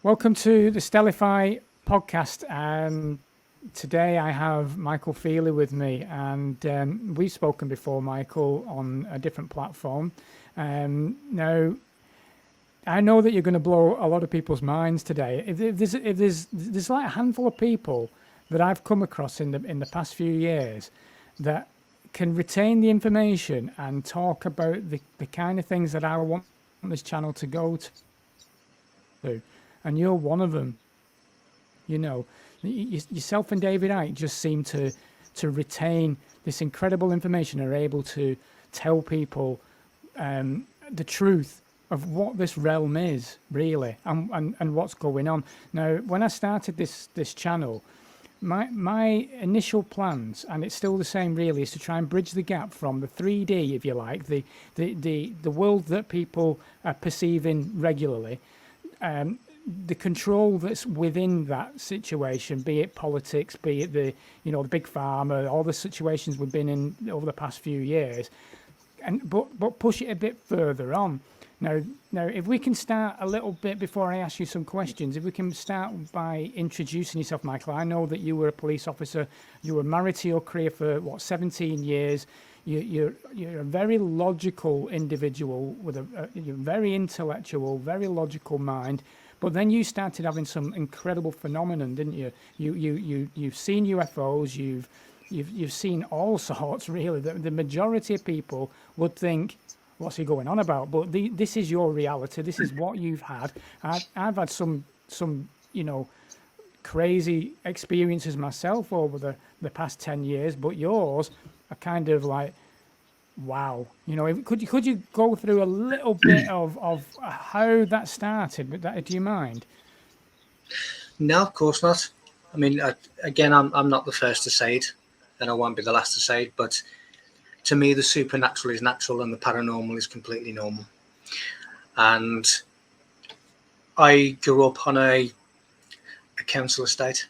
Welcome to the Stellify podcast. Today I have Michael Feeley with me, and we've spoken before, Michael, on a different platform. Now, I know that you're going to blow a lot of people's minds today. If there's like a handful of people that I've come across in the past few years that can retain the information and talk about the kind of things that I want this channel to go to. And you're one of them. You know, yourself and David Icke just seem to retain this incredible information, are able to tell people the truth of what this realm is, really, and what's going on. Now, when I started this channel, my initial plans, and it's still the same really, is to try and bridge the gap from the 3D, if you like, the world that people are perceiving regularly, the control that's within that situation, be it politics, be it the big pharma, all the situations we've been in over the past few years, but push it a bit further on. Now, if we can start a little bit before I ask you some questions, if we can start by introducing yourself, Michael. I know that you were a police officer. You were married to your career for 17 years. You're a very logical individual with you're very intellectual, very logical mind. But then you started having some incredible phenomenon, didn't you? You've seen UFOs. You've seen all sorts. Really, the majority of people would think, "What's he going on about?" But this is your reality. This is what you've had. I've had some crazy experiences myself over the past 10 years. But yours are kind of like, wow. Could you go through a little bit of how that started? Do you mind? No, of course not. I mean, again, I'm not the first to say it, and I won't be the last to say it. But to me, the supernatural is natural, and the paranormal is completely normal. And I grew up on a council estate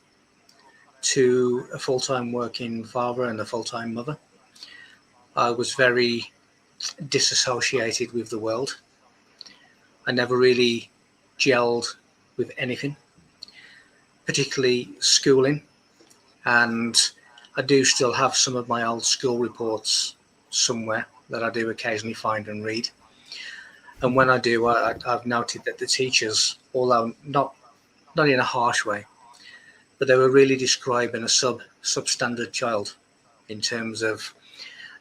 to a full-time working father and a full-time mother. I was very disassociated with the world. I never really gelled with anything, particularly schooling. And I do still have some of my old school reports somewhere that I do occasionally find and read. And when I do, I've noted that the teachers, although not in a harsh way, but they were really describing a substandard child in terms of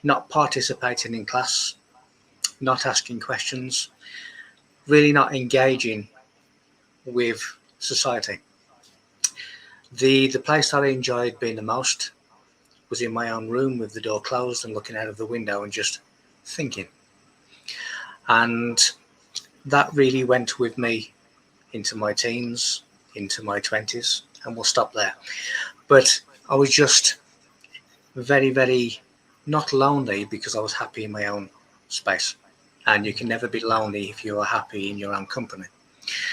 not participating in class, not asking questions, really not engaging with society. The place that I enjoyed being the most was in my own room with the door closed and looking out of the window and just thinking. And that really went with me into my teens, into my 20s, and we'll stop there. But I was just very, very not lonely because I was happy in my own space. And you can never be lonely if you are happy in your own company.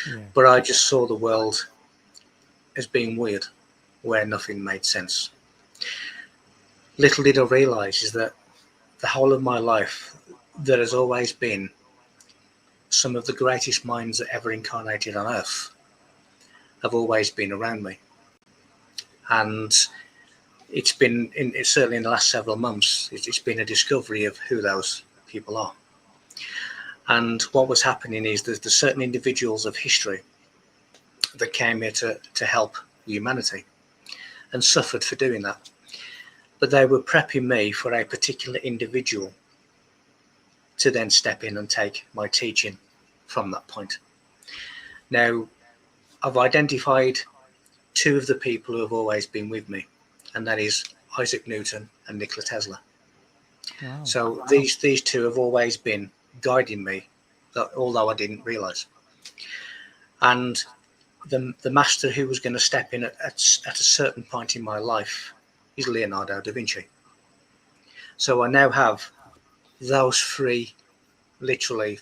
Yeah. But I just saw the world as being weird, where nothing made sense. Little did I realize is that the whole of my life, there has always been some of the greatest minds that ever incarnated on earth have always been around me. And it's been, certainly in the last several months, it's been a discovery of who those people are. And what was happening is there's certain individuals of history that came here to help humanity and suffered for doing that. But they were prepping me for a particular individual to then step in and take my teaching from that point. Now, I've identified two of the people who have always been with me, and that is Isaac Newton and Nikola Tesla. Wow. So these two have always been guiding me, although I didn't realize. And the master who was going to step in at a certain point in my life is Leonardo Da Vinci. So I now have those three, literally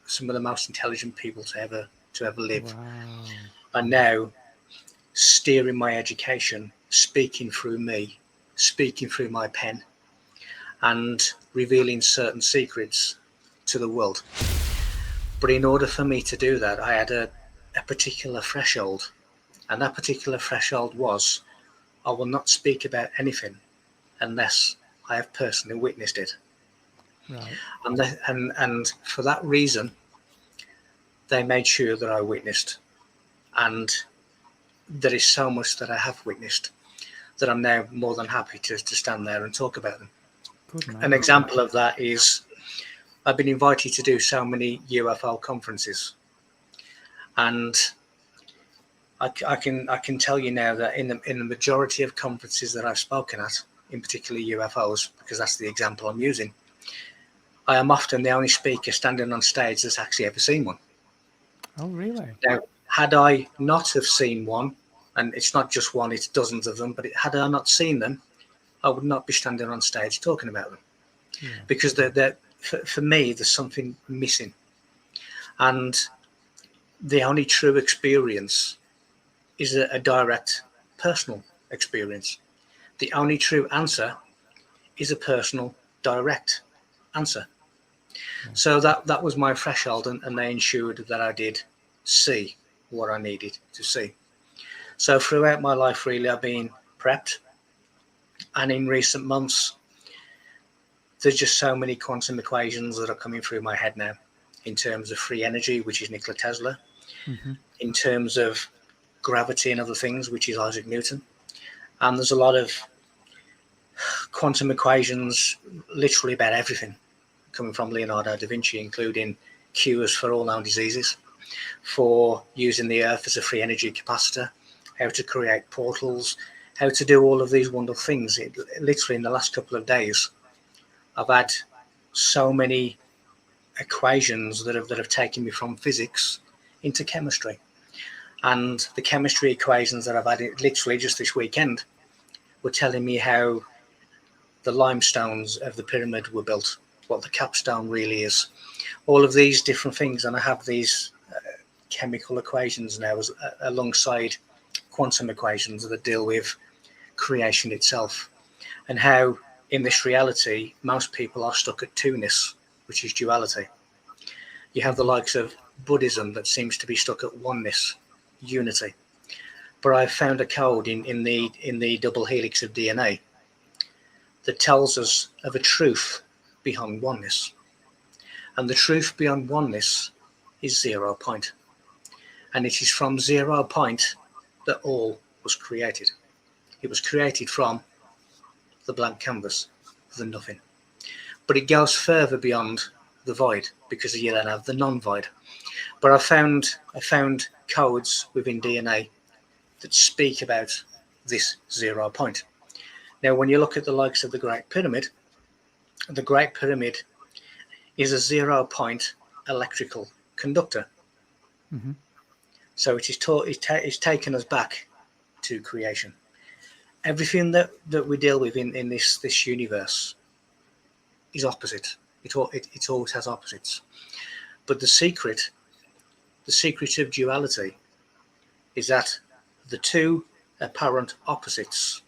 some of the most intelligent people to ever live. Wow. And now steering my education, speaking through me, speaking through my pen, and revealing certain secrets to the world. But in order for me to do that, I had a particular threshold, and that particular threshold was, I will not speak about anything unless I have personally witnessed it. Right. And for that reason, they made sure that I witnessed. And there is so much that I have witnessed that I'm now more than happy to stand there and talk about them. Good man. An example of that is I've been invited to do so many UFO conferences, and I can tell you now that in the majority of conferences that I've spoken at, in particular UFOs, because that's the example I'm using, I am often the only speaker standing on stage that's actually ever seen one. Oh, really? Now, had I not have seen one, and it's not just one, it's dozens of them, but had I not seen them, I would not be standing on stage talking about them. Yeah. Because for me, there's something missing. And the only true experience is a direct personal experience. The only true answer is a personal, direct answer. Yeah. So that was my threshold, and they ensured that I did see what I needed to see. So throughout my life, really, I've been prepped. And in recent months, there's just so many quantum equations that are coming through my head now, in terms of free energy, which is Nikola Tesla, in terms of gravity and other things, which is Isaac Newton. And there's a lot of quantum equations literally about everything coming from Leonardo Da Vinci, including cures for all known diseases, for using the earth as a free energy capacitor, how to create portals, how to do all of these wonderful things. Literally in the last couple of days, I've had so many equations that have taken me from physics into chemistry. And the chemistry equations that I've had literally just this weekend were telling me how the limestones of the pyramid were built, what the capstone really is, all of these different things. And I have these chemical equations now alongside quantum equations that deal with creation itself, and how in this reality most people are stuck at two-ness, which is duality. You have the likes of Buddhism that seems to be stuck at oneness, unity. But I've found a code in the double helix of DNA that tells us of a truth beyond oneness. And the truth beyond oneness is 0 point. And it is from 0 point that all was created. It was created from the blank canvas, the nothing. But it goes further beyond the void, because you then have the non-void. But I found codes within DNA that speak about this 0 point. Now, when you look at the likes of the Great Pyramid is a 0 point electrical conductor. So it's taken us back to creation. Everything that we deal with in this universe is opposite. It always has opposites. But the secret of duality is that the two apparent opposites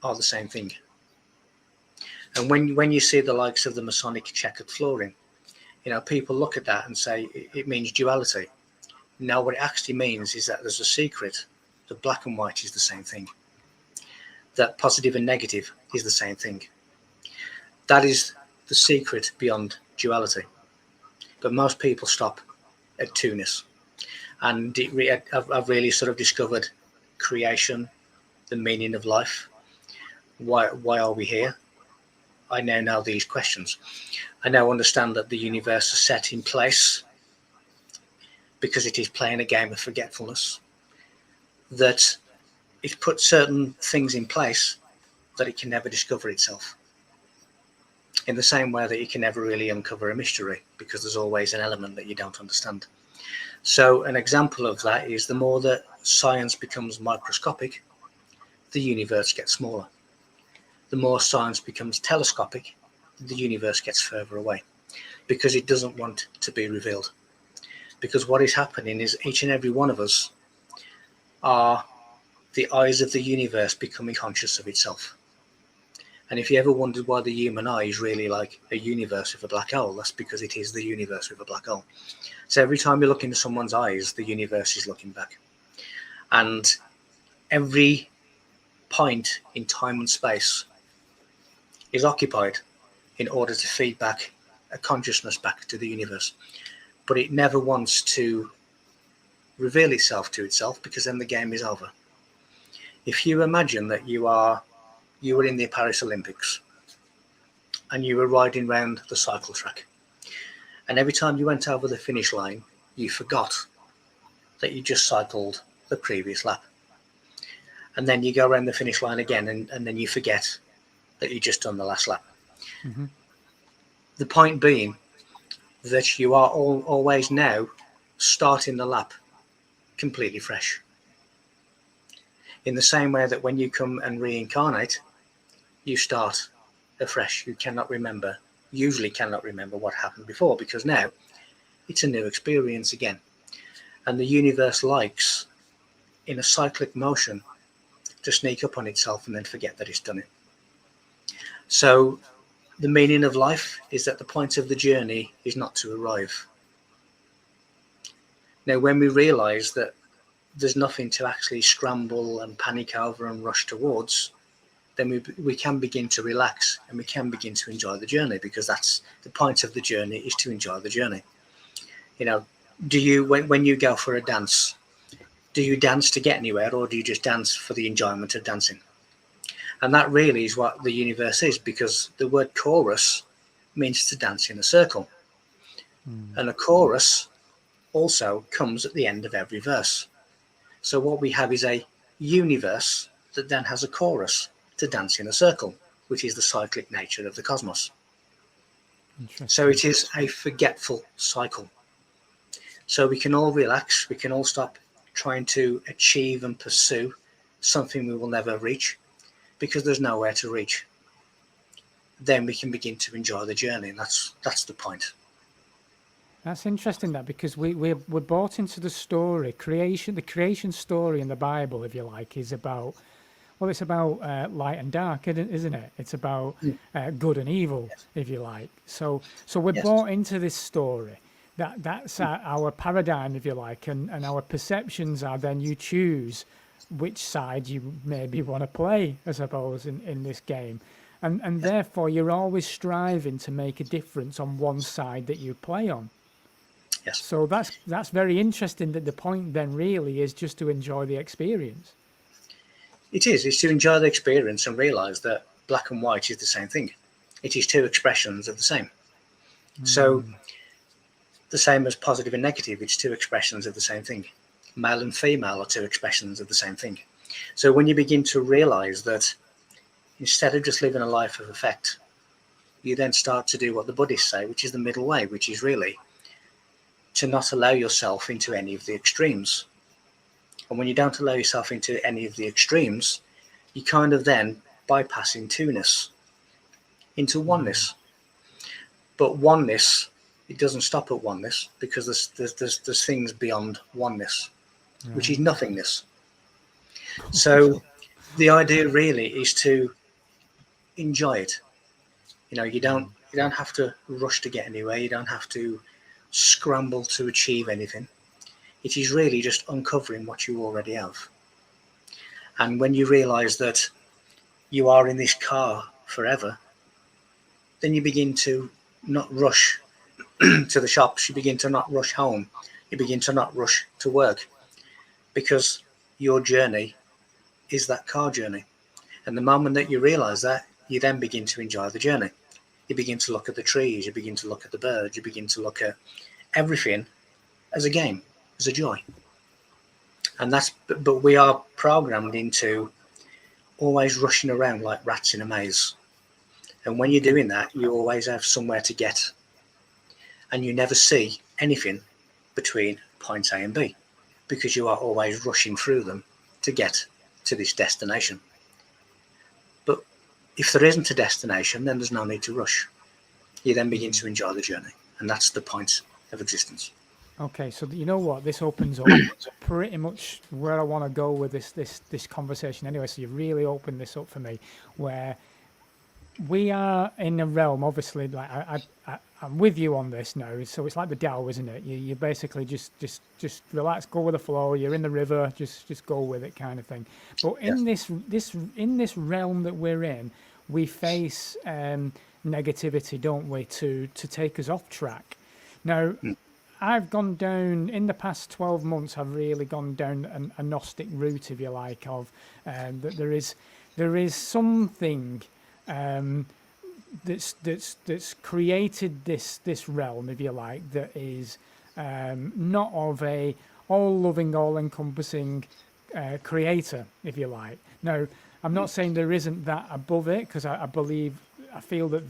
are the same thing. And when you see the likes of the Masonic checkered flooring, people look at that and say it means duality. No, what it actually means is that there's a secret that black and white is the same thing, that positive and negative is the same thing. That is the secret beyond duality. But most people stop at two-ness. And I've really sort of discovered creation, the meaning of life. Why are we here? I now know these questions. I now understand that the universe is set in place because it is playing a game of forgetfulness, that it puts certain things in place that it can never discover itself, in the same way that you can never really uncover a mystery, because there's always an element that you don't understand. So an example of that is the more that science becomes microscopic, the universe gets smaller. The more science becomes telescopic, the universe gets further away, because it doesn't want to be revealed. Because what is happening is each and every one of us are the eyes of the universe becoming conscious of itself. And if you ever wondered why the human eye is really like a universe with a black hole, that's because it is the universe with a black hole. So every time you look into someone's eyes, the universe is looking back. And every point in time and space is occupied in order to feed back a consciousness back to the universe. But it never wants to reveal itself to itself, because then the game is over. If you imagine that you were in the Paris Olympics and you were riding around the cycle track, and every time you went over the finish line, you forgot that you just cycled the previous lap. And then you go around the finish line again, and then you forget that you just done the last lap. Mm-hmm. The point being that you are always now starting the lap completely fresh. In the same way that when you come and reincarnate, you start afresh. You usually cannot remember what happened before, because now it's a new experience again. And the universe likes, in a cyclic motion, to sneak up on itself and then forget that it's done it. So the meaning of life is that the point of the journey is not to arrive. Now, when we realize that there's nothing to actually scramble and panic over and rush towards, then we can begin to relax and we can begin to enjoy the journey, because that's the point of the journey, is to enjoy the journey. You know, do you, when you go for a dance, do you dance to get anywhere, or do you just dance for the enjoyment of dancing? And that really is what the universe is, because the word chorus means to dance in a circle. And a chorus also comes at the end of every verse. So what we have is a universe that then has a chorus to dance in a circle, which is the cyclic nature of the cosmos. So it is a forgetful cycle. So we can all relax, we can all stop trying to achieve and pursue something we will never reach, because there's nowhere to reach. Then we can begin to enjoy the journey, and that's the point. That's interesting, that, because we're brought into the story, the creation story in the Bible, if you like, is about, well, it's about light and dark, isn't it? It's about good and evil, if you like. So we're brought into this story. That's our paradigm, if you like, and our perceptions are then you choose which side you maybe want to play, I suppose, in this game. And therefore, you're always striving to make a difference on one side that you play on. Yes. So that's very interesting, that the point then really is just to enjoy the experience. It's to enjoy the experience and realize that black and white is the same thing. It is two expressions of the same. So the same as positive and negative, it's two expressions of the same thing. Male and female are two expressions of the same thing. So when you begin to realize that instead of just living a life of effect, you then start to do what the Buddhists say, which is the middle way, which is really to not allow yourself into any of the extremes. And when you don't allow yourself into any of the extremes, you kind of then bypass two-ness into oneness. But oneness, it doesn't stop at oneness, because there's things beyond oneness, which is nothingness. So the idea really is to enjoy it. You know, you don't have to rush to get anywhere. You don't have to scramble to achieve anything. It is really just uncovering what you already have. And when you realize that you are in this car forever, then you begin to not rush to the shops. You begin to not rush home. You begin to not rush to work, because your journey is that car journey. And the moment that you realize that, you then begin to enjoy the journey. You begin to look at the trees, you begin to look at the birds, you begin to look at everything as a game, as a joy. And but we are programmed into always rushing around like rats in a maze. And when you're doing that, you always have somewhere to get. And you never see anything between points A and B, because you are always rushing through them to get to this destination. But if there isn't a destination, then there's no need to rush. You then begin to enjoy the journey. And that's the point of existence. Okay, so you know what? This opens up pretty much where I want to go with this conversation anyway. So you've really opened this up for me, where we are in a realm, obviously, like I'm with you on this now. So it's like the Tao, isn't it? You basically just relax, go with the flow. You're in the river, just go with it, kind of thing. But in Yes. this realm that we're in, we face negativity, don't we, to take us off track. Now, Mm. I've gone down in the past 12 months. I've really gone down a Gnostic route, if you like, of that there is something um, that's created this realm, if you like, that is not of a all-loving, all-encompassing creator, if you like. Now, I'm not saying there isn't that above it, because I feel that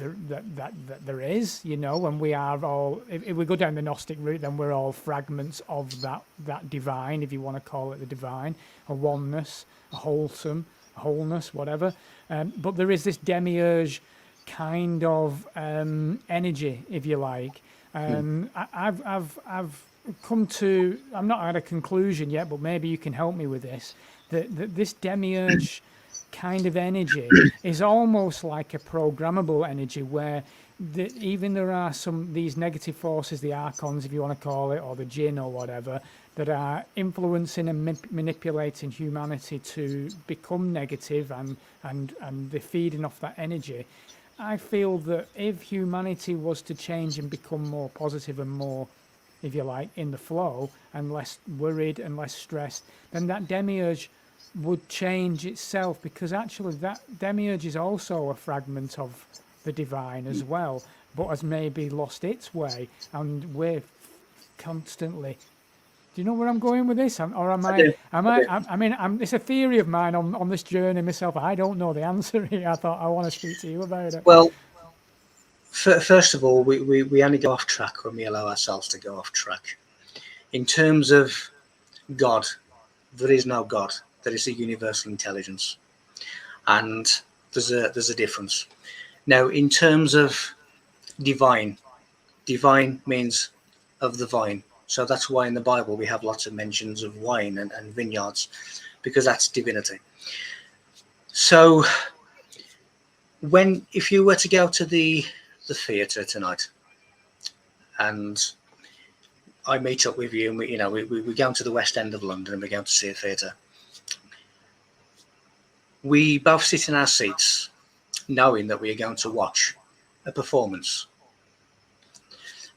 there is, and we are all. If we go down the Gnostic route, then we're all fragments of that divine, if you want to call it the divine, a oneness, a wholeness, whatever. But there is this demiurge kind of energy, if you like. Mm. I've come to. I'm not at a conclusion yet, but maybe you can help me with this. That this demiurge kind of energy is almost like a programmable energy, where even there are these negative forces, the archons, if you want to call it, or the jinn or whatever, that are influencing and manipulating humanity to become negative, and they're feeding off that energy. I feel that if humanity was to change and become more positive and more, if you like, in the flow, and less worried and less stressed, then that demiurge would change itself, because actually that demiurge is also a fragment of the divine as well, but has maybe lost its way, and we're constantly. Do you know where I'm going with this? Or am I I? do. Am I I? do. It's a theory of mine on this journey myself. I don't know the answer here. I thought I want to speak to you about it. Well, first of all, we only go off track when we allow ourselves to go off track. In terms of God, there is no God. There is a universal intelligence, and there's a difference. Now, in terms of divine, divine means of the vine. So that's why in the Bible we have lots of mentions of wine and vineyards, because that's divinity. So if you were to go to the theatre tonight, and I meet up with you, and we go to the West End of London and we go to see a theatre, we both sit in our seats knowing that we are going to watch a performance.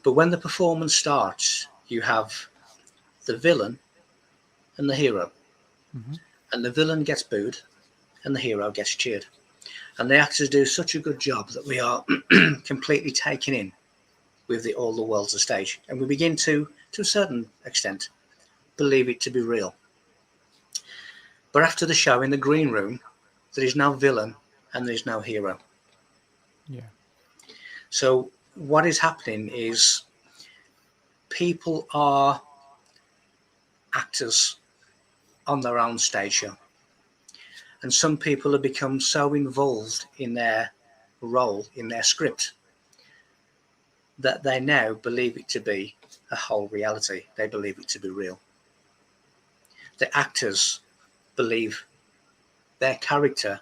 But when the performance starts, you have the villain and the hero. Mm-hmm. And the villain gets booed and the hero gets cheered. And the actors do such a good job that we are completely taken in with all the world's a stage. And we begin to a certain extent, believe it to be real. But after the show, in the green room, there is no villain and there is no hero. Yeah. So what is happening is people are actors on their own stage show. And some people have become so involved in their role, in their script, that they now believe it to be a whole reality. They believe it to be real. The actors believe their character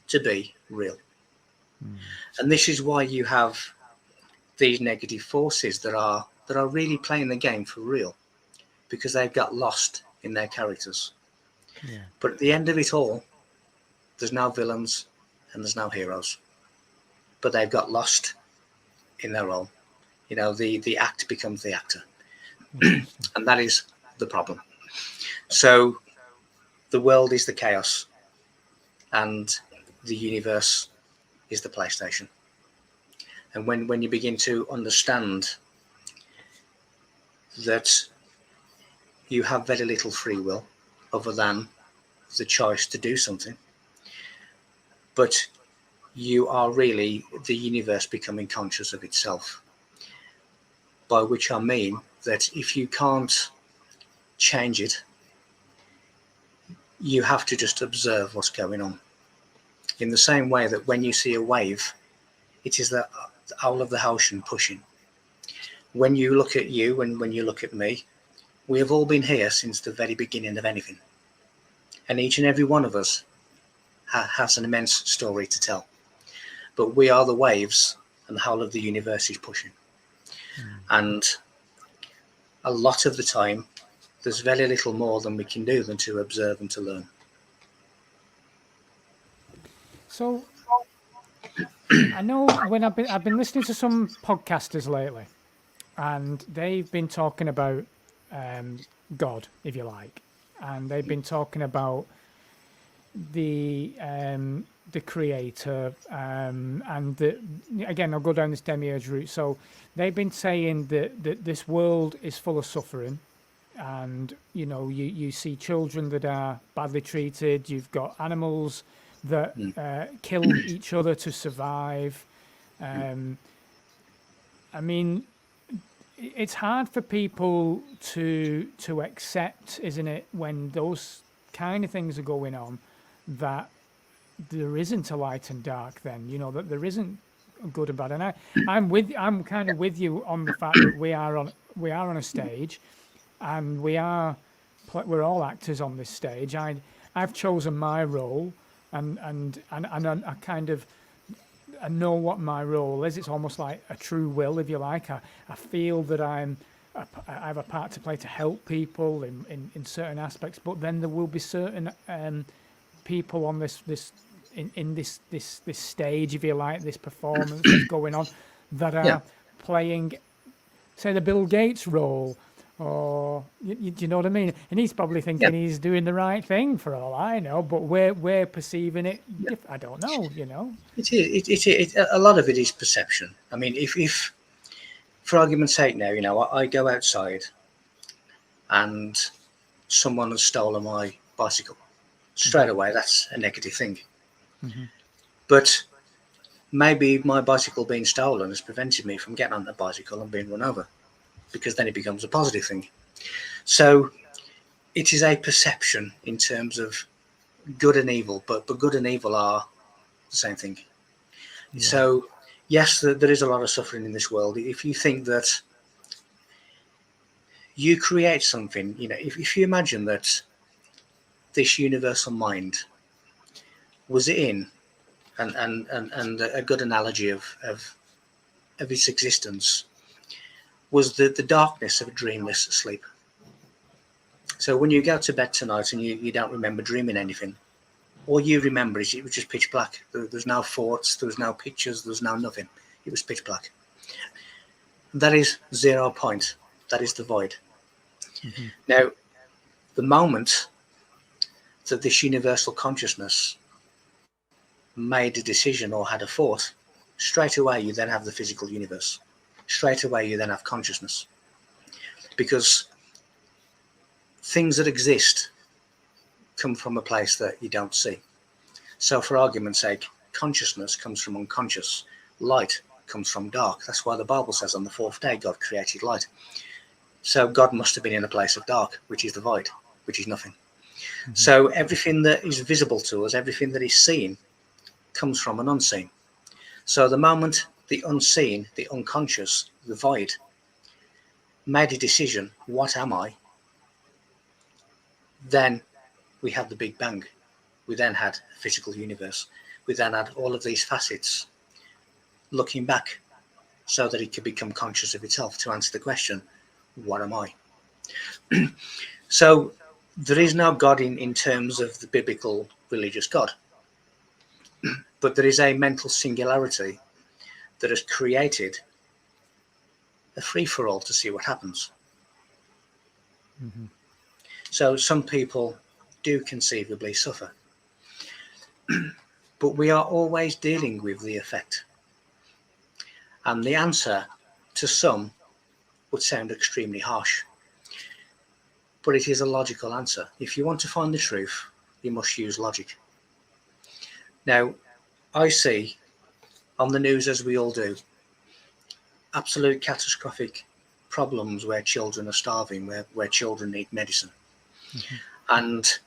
to be real. Mm. And this is why you have these negative forces that are really playing the game for real, because they've got lost in their characters. Yeah. But at the end of it all, there's no villains and there's no heroes. But they've got lost in their role. The act becomes the actor. And that is the problem. So the world is the chaos and the universe is the PlayStation. And when you begin to understand that you have very little free will other than the choice to do something, but you are really the universe becoming conscious of itself, by which I mean that if you can't change it, you have to just observe what's going on. In the same way that when you see a wave, it is the whole of the ocean pushing. When you look at you and when you look at me, we have all been here since the very beginning of anything. And each and every one of us has an immense story to tell. but we are the waves, and the whole of the universe is pushing. And a lot of the time, there's very little more than we can do than to observe and to learn. So I know when I've been listening to some podcasters lately, and they've been talking about God, if you like, and they've been talking about the creator, and again, I'll go down this demiurge route. So they've been saying that this world is full of suffering, and you see children that are badly treated. You've got animals that kill each other to survive. I mean, it's hard for people to accept, isn't it, when those kind of things are going on, that there isn't a light and dark. Then that there isn't good and bad. And I'm kind of with you on the fact that we are on a stage, and we're all actors on this stage. I've chosen my role, and I kind of I know what my role is. It's almost like a true will, if you like. I feel that I have a part to play to help people in certain aspects, but then there will be certain people on this stage, if you like, this performance that's going on, that are playing, say, the Bill Gates role, or you know what I mean? And he's probably thinking he's doing the right thing, for all I know, but we're perceiving it. I don't know, It is. A lot of it is perception. I mean, if for argument's sake now, I go outside and someone has stolen my bicycle. Straight away, that's a negative thing. Mm-hmm. But maybe my bicycle being stolen has prevented me from getting on the bicycle and being run over, because then it becomes a positive thing. So it is a perception in terms of good and evil, but good and evil are the same thing. Yeah. So yes, there is a lot of suffering in this world. If you think that you create something, if you imagine that this universal mind was in, and a good analogy of its existence was the darkness of a dreamless sleep. So when you go to bed tonight and you don't remember dreaming anything, all you remember is it was just pitch black. There's no thoughts, there was no pictures, there was no nothing. It was pitch black. That is 0 point. That is the void. Mm-hmm. Now, the moment that this universal consciousness made a decision or had a thought, straight away you then have the physical universe. Straight away you then have consciousness. Because things that exist come from a place that you don't see. So for argument's sake, consciousness comes from unconscious. Light comes from dark. That's why the Bible says on the fourth day God created light. So God must have been in a place of dark, which is the void, which is nothing. Mm-hmm. So everything that is visible to us, everything that is seen, comes from an unseen. So the moment the unseen, the unconscious, the void, made a decision, what am I? Then we had the Big Bang. We then had a physical universe. We then had all of these facets looking back so that it could become conscious of itself to answer the question, what am I? So there is no God in terms of the biblical religious God, but there is a mental singularity that has created a free-for-all to see what happens. Mm-hmm. So some people do conceivably suffer, but we are always dealing with the effect. And the answer to some would sound extremely harsh, but it is a logical answer. If you want to find the truth, you must use logic. Now, I see on the news, as we all do, absolute catastrophic problems where children are starving, where children need medicine. Mm-hmm. And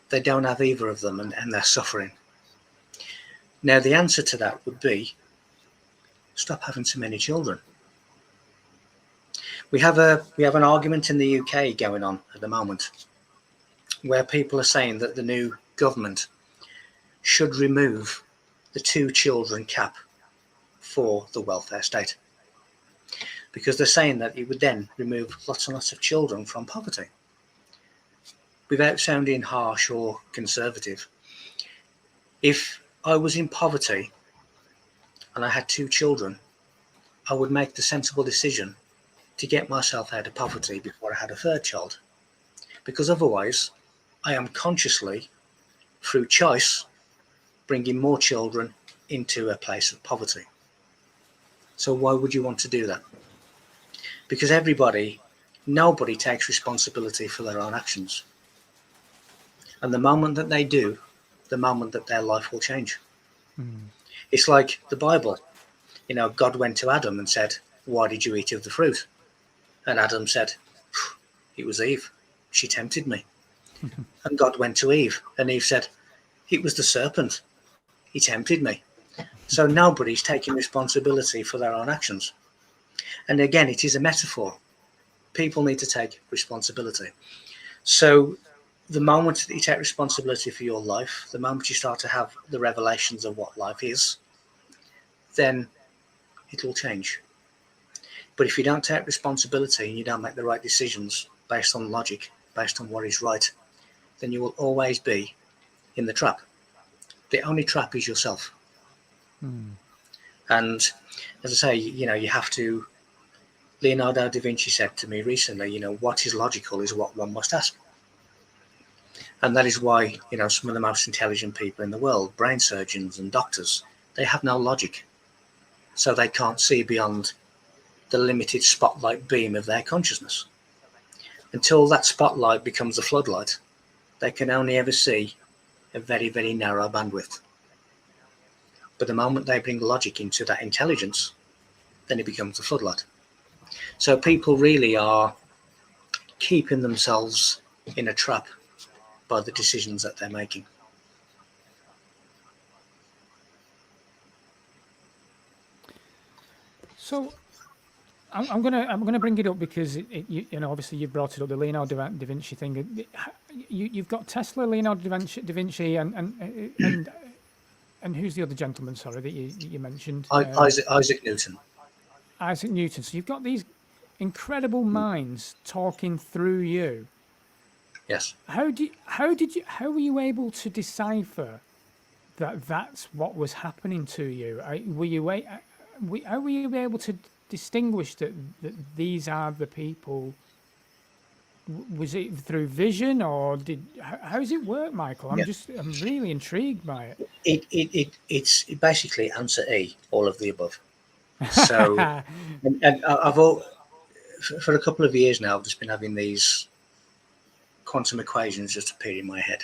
they don't have either of them, and they're suffering. Now, the answer to that would be, stop having so many children. We have an argument in the UK going on at the moment where people are saying that the new government should remove the 2 children cap for the welfare state, because they're saying that it would then remove lots and lots of children from poverty. Without sounding harsh or conservative, if I was in poverty and I had 2 children, I would make the sensible decision to get myself out of poverty before I had a 3rd child, because otherwise I am consciously, through choice, bringing more children into a place of poverty. So why would you want to do that? Because nobody takes responsibility for their own actions. And the moment that they do, the moment that their life will change. It's like the Bible. God went to Adam and said, "Why did you eat of the fruit?" And Adam said, "It was Eve. She tempted me." And God went to Eve, and Eve said, "It was the serpent. He tempted me." So nobody's taking responsibility for their own actions. And again, it is a metaphor. People need to take responsibility. So the moment that you take responsibility for your life, the moment you start to have the revelations of what life is, then it will change. But if you don't take responsibility and you don't make the right decisions based on logic, based on what is right, then you will always be in the trap. The only trap is yourself. And as I say, you have to. Leonardo Da Vinci said to me recently, what is logical is what one must ask. And that is why, some of the most intelligent people in the world, brain surgeons and doctors, they have no logic. So they can't see beyond the limited spotlight beam of their consciousness. Until that spotlight becomes a floodlight, they can only ever see a very, very narrow bandwidth. But the moment they bring logic into that intelligence, then it becomes a floodlight. So people really are keeping themselves in a trap by the decisions that they're making. So I'm gonna bring it up because obviously you brought it up, the Leonardo Da Vinci thing. You've got Tesla, Leonardo Da Vinci, and who's the other gentleman? Sorry, that you mentioned. Isaac Newton. Isaac Newton. So you've got these incredible minds talking through you. Yes. How were you able to decipher that that's what was happening to you? How were you able to distinguish that these are the people? Was it through vision, or how does it work, Michael? I'm really intrigued by it. It's basically answer E, all of the above. So, and for a couple of years now, I've just been having these quantum equations just appear in my head.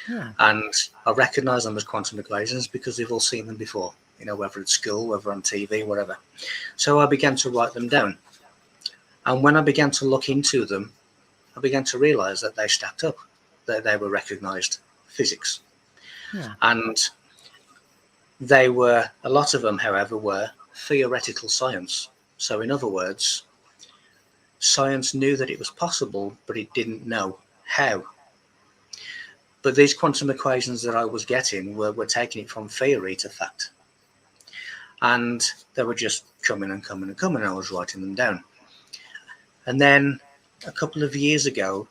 Yeah. And I recognize them as quantum equations because we've all seen them before, whether at school, whether on TV, whatever. So I began to write them down. And when I began to look into them, I began to realize that they stacked up, that they were recognized physics. Yeah. And a lot of them, however, were theoretical science. So in other words, science knew that it was possible, but it didn't know how. But these quantum equations that I was getting were taking it from theory to fact. And they were just coming and coming and coming. I was writing them down. And then a couple of years ago,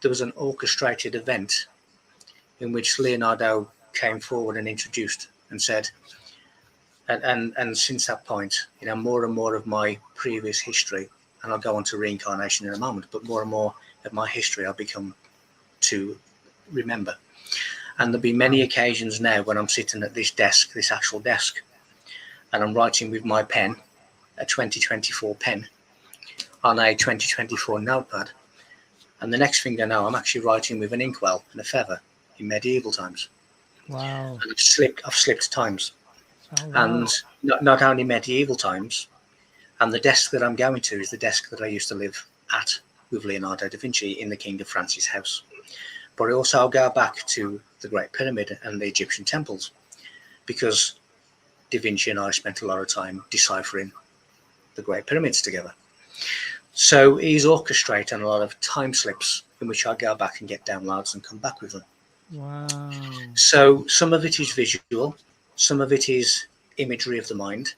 there was an orchestrated event in which Leonardo came forward and introduced and said, and since that point, more and more of my previous history, and I'll go on to reincarnation in a moment, but more and more of my history I've become to remember. And there'll be many occasions now when I'm sitting at this desk, this actual desk, and I'm writing with my pen, a 2024 pen, on a 2024 notepad. And the next thing I know, I'm actually writing with an inkwell and a feather in medieval times. Wow. And I've slipped times. Oh, wow. And not only medieval times, and the desk that I'm going to is the desk that I used to live at with Leonardo da Vinci in the King of France's house. But I also go back to the Great Pyramid and the Egyptian temples, because Da Vinci and I spent a lot of time deciphering the Great Pyramids together. So he's orchestrating a lot of time slips in which I go back and get downloads and come back with them. Wow. So some of it is visual, some of it is imagery of the mind,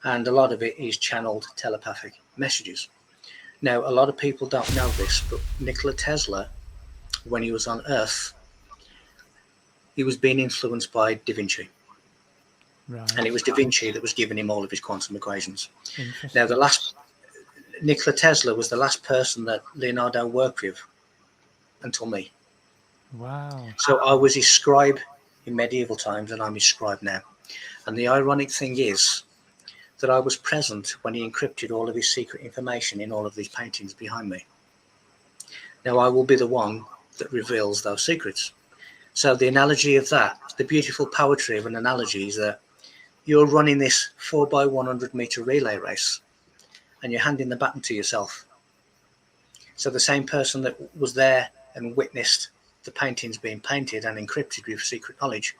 and a lot of it is channeled telepathic messages. Now, a lot of people don't know this, but Nikola Tesla, when he was on Earth, he was being influenced by Da Vinci. Right. And it was Da Vinci that was giving him all of his quantum equations. Interesting. Now, Nikola Tesla was the last person that Leonardo worked with until me. Wow. So I was his scribe in medieval times, and I'm his scribe now. And the ironic thing is that I was present when he encrypted all of his secret information in all of these paintings behind me. Now I will be the one that reveals those secrets. So the analogy of that, the beautiful poetry of an analogy, is that you're running this 4x100 meter relay race and you're handing the baton to yourself. So the same person that was there and witnessed the paintings being painted and encrypted with secret knowledge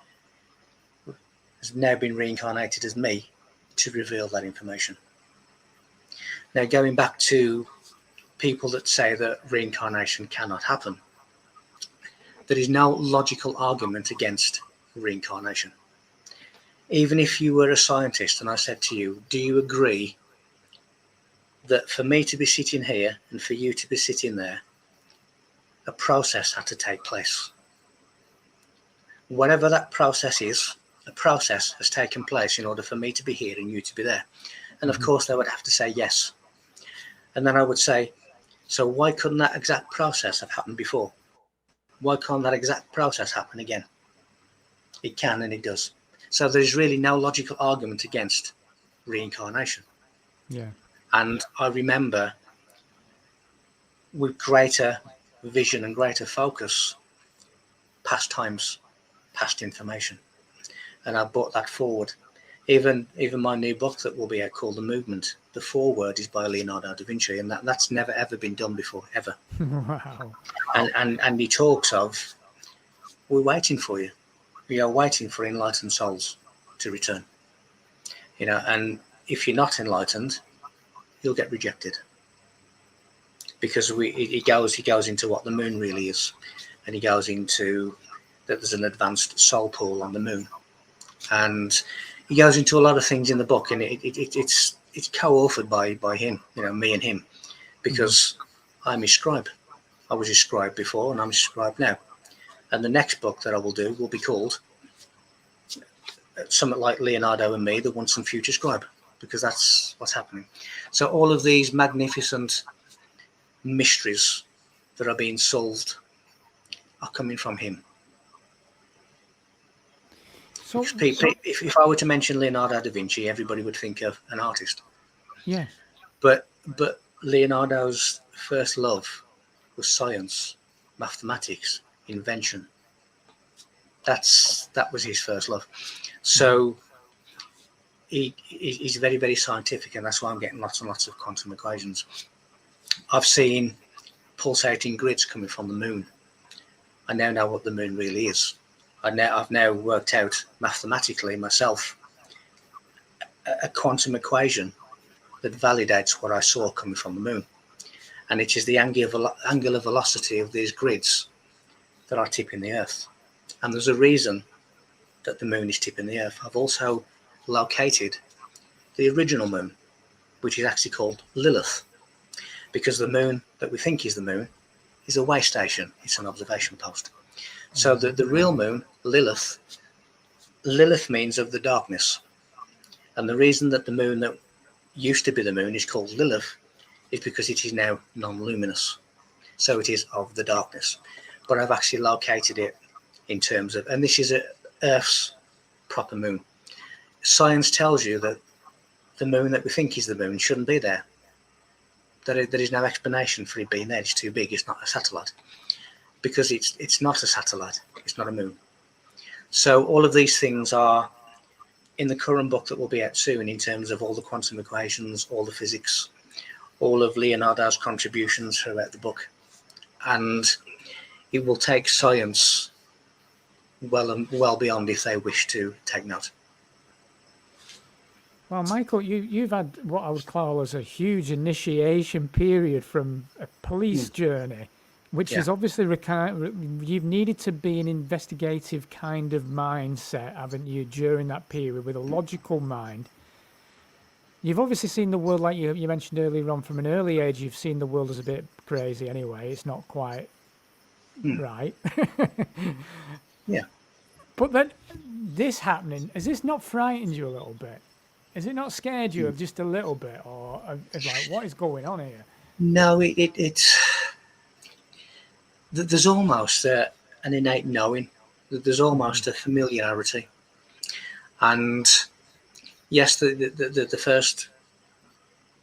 has now been reincarnated as me to reveal that information. Now, going back to people that say that reincarnation cannot happen, there is no logical argument against reincarnation. Even if you were a scientist and I said to you, do you agree that for me to be sitting here and for you to be sitting there, a process had to take place? Whatever that process is, a process has taken place in order for me to be here and you to be there. And of course, they would have to say yes. And then I would say, so why couldn't that exact process have happened before? Why can't that exact process happen again? It can, and it does. So there's really no logical argument against reincarnation. Yeah. And I remember with greater vision and greater focus, past times, past information. And I brought that forward. Even my new book that will be out called The Movement, the foreword is by Leonardo Da Vinci, and that's never ever been done before, ever. Wow. And he talks of, we're waiting for you. We are waiting for enlightened souls to return. And if you're not enlightened, you'll get rejected. Because he goes into what the moon really is, and he goes into that there's an advanced soul pool on the moon, and he goes into a lot of things in the book, and it's co-authored by him, me and him, because I'm his scribe. I was his scribe before, and I'm his scribe now. And the next book that I will do will be called something like Leonardo and Me, the Once and Future Scribe, because that's what's happening. So all of these magnificent mysteries that are being solved are coming from him. So if I were to mention Leonardo da Vinci, everybody would think of an artist. Yeah. But Leonardo's first love was science, mathematics, invention. That was his first love. So he's very, very scientific, and that's why I'm getting lots and lots of quantum equations. I've seen pulsating grids coming from the moon. I now know what the moon really is. I've now worked out mathematically myself a quantum equation that validates what I saw coming from the moon. And it is the angular velocity of these grids that are tipping the Earth. And there's a reason that the moon is tipping the Earth. I've also located the original moon, which is actually called Lilith, because the moon that we think is the moon is a way station. It's an observation post. So the real moon, Lilith means of the darkness. And the reason that the moon that used to be the moon is called Lilith is because it is now non-luminous. So it is of the darkness. But I've actually located it in terms of, and this is Earth's proper moon. Science tells you that the moon that we think is the moon shouldn't be there. There is no explanation for it being there. It's too big. It's not a satellite. Because it's not a satellite. It's not a moon. So all of these things are in the current book that will be out soon, in terms of all the quantum equations, all the physics, all of Leonardo's contributions throughout the book. And it will take science well beyond if they wish to take note. Well, Michael, you've had what I would call as a huge initiation period from a police journey, which is obviously you've needed to be an investigative kind of mindset, haven't you, during that period, with a logical mind. You've obviously seen the world, like you mentioned earlier on, from an early age. You've seen the world as a bit crazy anyway. It's not quite Hmm. right. Yeah. But then this happening, has this not frightened you a little bit? Has it not scared you Hmm. of just a little bit? Or of like, what is going on here? No, it's there's almost an innate knowing. There's almost a familiarity. And yes, the first,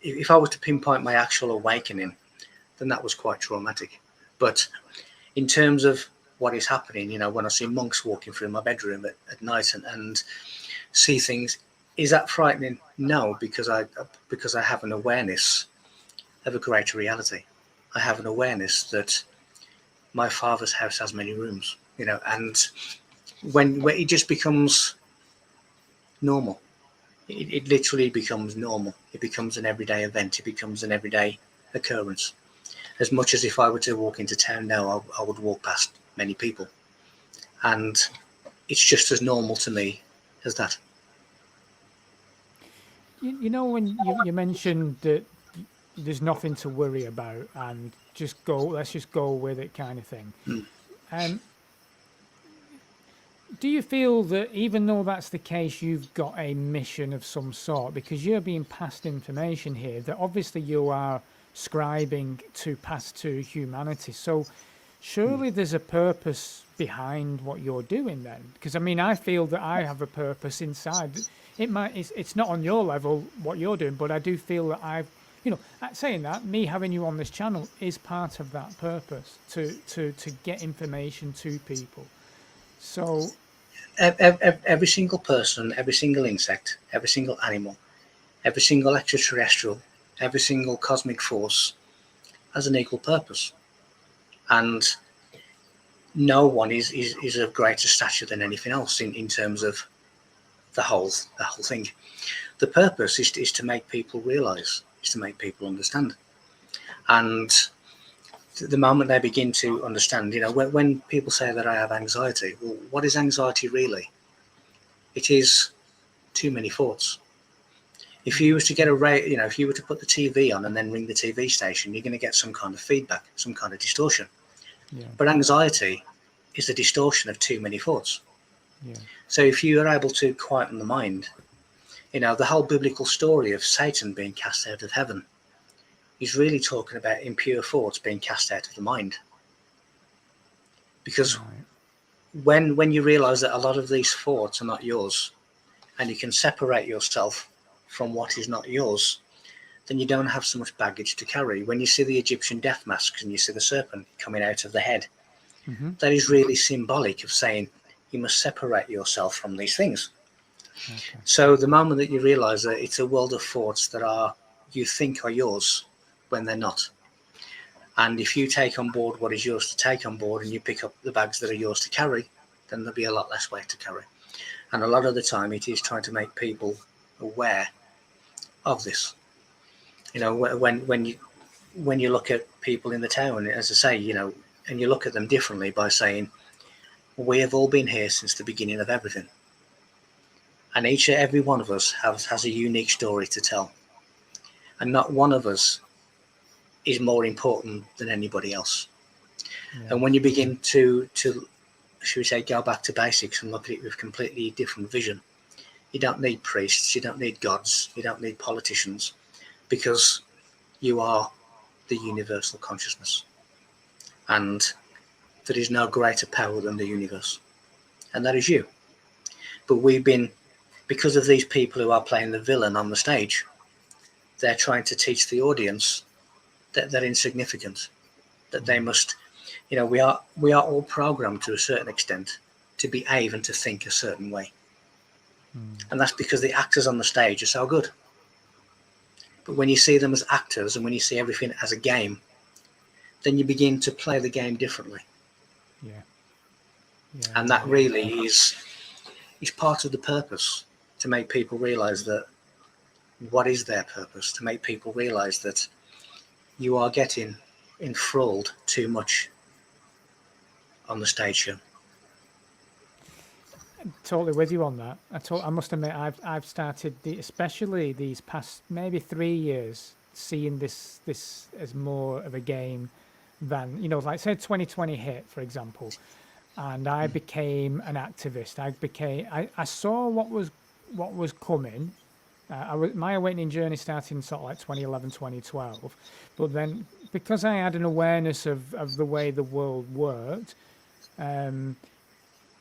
if I were to pinpoint my actual awakening, then that was quite traumatic. But in terms of what is happening, when I see monks walking through my bedroom at night and see things, is that frightening? No, because I have an awareness of a greater reality. I have an awareness that my father's house has many rooms, and when it just becomes normal, it literally becomes normal. It becomes an everyday event. It becomes an everyday occurrence. As much as if I were to walk into town now, I would walk past many people, and it's just as normal to me as that. You know, when you mentioned that there's nothing to worry about and just go, let's just go with it kind of thing. Mm. Um, do you feel that even though that's the case, you've got a mission of some sort because you're being passed information here that obviously you are scribing to pass to humanity? So Mm. surely there's a purpose behind what you're doing then, because I mean I feel that I have a purpose inside. It's not on your level what you're doing, but I do feel that saying that, me having you on this channel is part of that purpose to get information to people. So Every single person, every single insect, every single animal, every single extraterrestrial, every single cosmic force has an equal purpose, and no one is of greater stature than anything else in terms of the whole thing. The purpose is to make people realize, is to make people understand, and the moment they begin to understand, when people say that I have anxiety, well, what is anxiety really? It is too many thoughts. If you were to get if you were to put the TV on and then ring the TV station, you're going to get some kind of feedback, some kind of distortion. yeah, But anxiety is the distortion of too many thoughts. yeah, So if you are able to quieten the mind, the whole biblical story of Satan being cast out of heaven is really talking about impure thoughts being cast out of the mind. Because right, when you realize that a lot of these thoughts are not yours, and you can separate yourself from what is not yours, then you don't have so much baggage to carry. When you see the Egyptian death masks and you see the serpent coming out of the head, mm-hmm. that is really symbolic of saying you must separate yourself from these things. Okay, So the moment that you realize that it's a world of thoughts that you think are yours when they're not, and if you take on board what is yours to take on board and you pick up the bags that are yours to carry, then there'll be a lot less weight to carry. And a lot of the time it is trying to make people aware of this. When you look at people in the town, as I say, and you look at them differently by saying, we have all been here since the beginning of everything. And each and every one of us has a unique story to tell. And not one of us is more important than anybody else. yeah, And when you begin to should we say, go back to basics and look at it with completely different vision, you don't need priests, you don't need gods, you don't need politicians, because you are the universal consciousness. And there is no greater power than the universe. And that is you. But because of these people who are playing the villain on the stage, they're trying to teach the audience that they're insignificant, that they must, we are all programmed to a certain extent to behave and to think a certain way. And that's because the actors on the stage are so good. But when you see them as actors and when you see everything as a game, then you begin to play the game differently. yeah, yeah, And yeah, that yeah. really is part of the purpose, to make people realize that what is their purpose, to make people realize that you are getting enthralled too much on the stage show. totally with you on that. I must admit, I've started especially these past maybe 3 years, seeing this as more of a game than, like say 2020 hit, for example, and I became an activist. I saw what was coming. My awakening journey started in sort of like 2011, 2012, but then because I had an awareness of the way the world worked, um,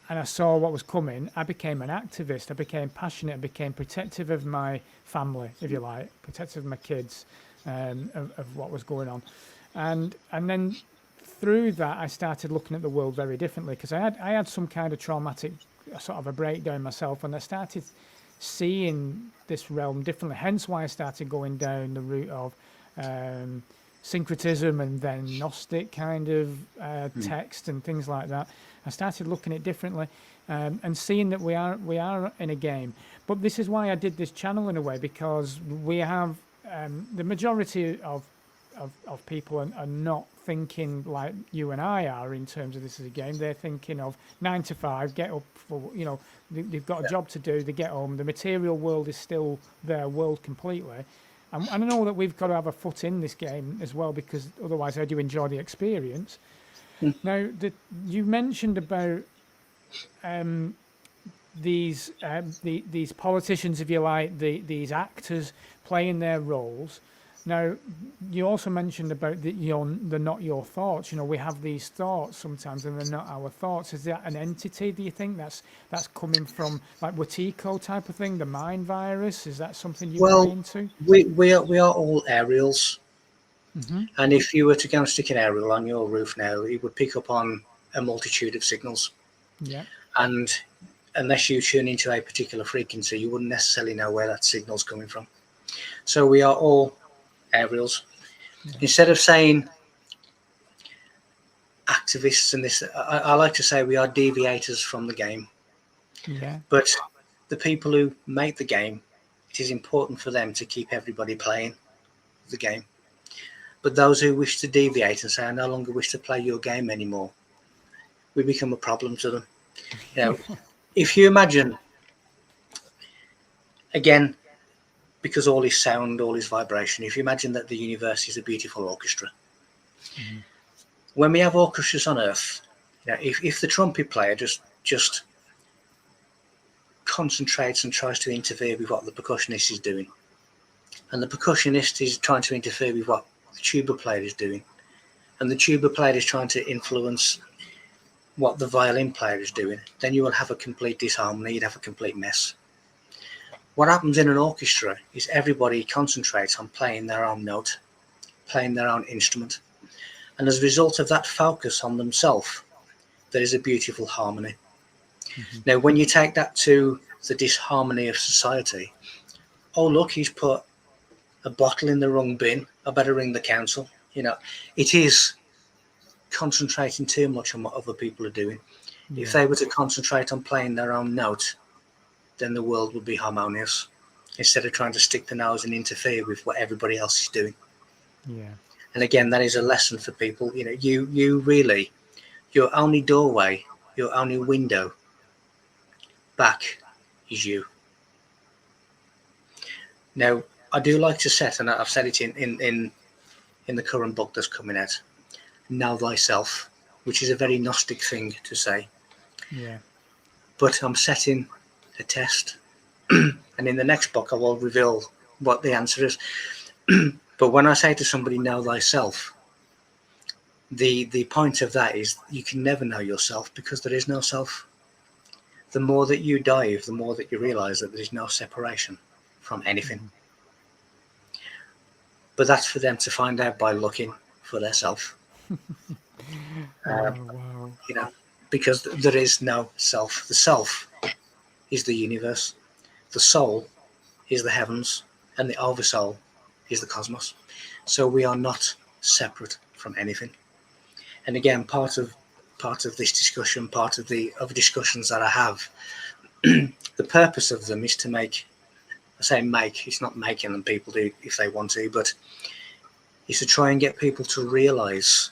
and I saw what was coming, I became an activist. I became passionate. I became protective of my family, if you like, protective of my kids, of what was going on, and then through that, I started looking at the world very differently because I had some kind of traumatic sort of a breakdown myself, and I started seeing this realm differently. Hence, why I started going down the route of um, syncretism and then Gnostic kind of text and things like that. I started looking at it differently, and seeing that we are in a game. But this is why I did this channel in a way, because we have the majority of people are not thinking like you and I are in terms of this as a game. They're thinking of 9 to 5, get up for, they've got a job to do, they get home. The material world is still their world completely. And I know that we've got to have a foot in this game as well, because otherwise how do you enjoy the experience? Now, you mentioned about these politicians, if you like, these actors playing their roles. Now, you also mentioned about they're not your thoughts. We have these thoughts sometimes, and they're not our thoughts. Is that an entity? Do you think that's coming from like Watiko type of thing, the mind virus? Is that something you buy Well, into? we are all aerials, Mm-hmm. and if you were to go and stick an aerial on your roof now, it would pick up on a multitude of signals, Yeah. and unless you tune into a particular frequency, you wouldn't necessarily know where that signal's coming from. So we are all aerials. Yeah. Instead of saying activists and this, I like to say we are deviators from the game. Yeah. But the people who make the game, it is important for them to keep everybody playing the game. But those who wish to deviate and say, I no longer wish to play your game anymore, we become a problem to them. If you imagine, again, because all is sound, all is vibration, if you imagine that the universe is a beautiful orchestra, Mm-hmm. when we have orchestras on Earth, if the trumpet player just concentrates and tries to interfere with what the percussionist is doing, and the percussionist is trying to interfere with what the tuba player is doing, and the tuba player is trying to influence what the violin player is doing, then you will have a complete disharmony, you'd have a complete mess. What happens in an orchestra is everybody concentrates on playing their own note, playing their own instrument, and as a result of that focus on themselves, there is a beautiful harmony. Mm-hmm. Now, when you take that to the disharmony of society, oh look, he's put a bottle in the wrong bin, I better ring the council. It is concentrating too much on what other people are doing. If Yeah. they were to concentrate on playing their own note, then the world would be harmonious, instead of trying to stick the nose and interfere with what everybody else is doing. Yeah. And again, that is a lesson for people. You really, your only doorway, your only window back is you. Now, I do like to set, and I've said it in the current book that's coming out, know thyself, which is a very Gnostic thing to say. Yeah. But I'm setting a test. And in the next book, I will reveal what the answer is. But when I say to somebody, know thyself, the point of that is you can never know yourself, because there is no self. The more that you dive, the more that you realize that there is no separation from anything. Mm-hmm. But that's for them to find out by looking for their self. Oh, wow. Because there is no self. The self is the universe. The soul is the heavens, and the oversoul is the cosmos. So we are not separate from anything. And again, part of this discussion, part of the other discussions that I have, the purpose of them is to make, I say make, it's not making them, people do if they want to, but is to try and get people to realize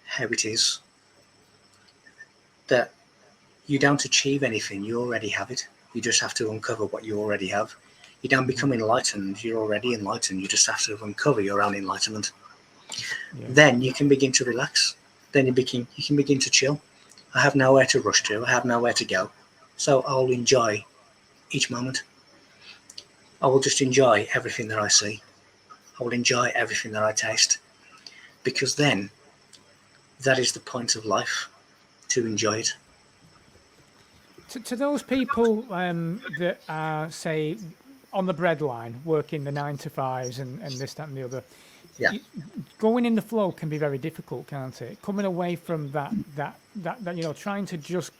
how it is that you don't achieve anything, you already have it. You just have to uncover what you already have. You don't become enlightened, you're already enlightened. You just have to uncover your own enlightenment. Yeah. Then you can begin to relax. Then you can begin to chill. I have nowhere to rush to, I have nowhere to go. So I'll enjoy each moment. I will just enjoy everything that I see. I will enjoy everything that I taste. Because then that is the point of life, to enjoy it. To those people that are, say, on the breadline, working the 9 to 5s and this, that, and the other, Yeah. going in the flow can be very difficult, can't it? Coming away from that, trying to just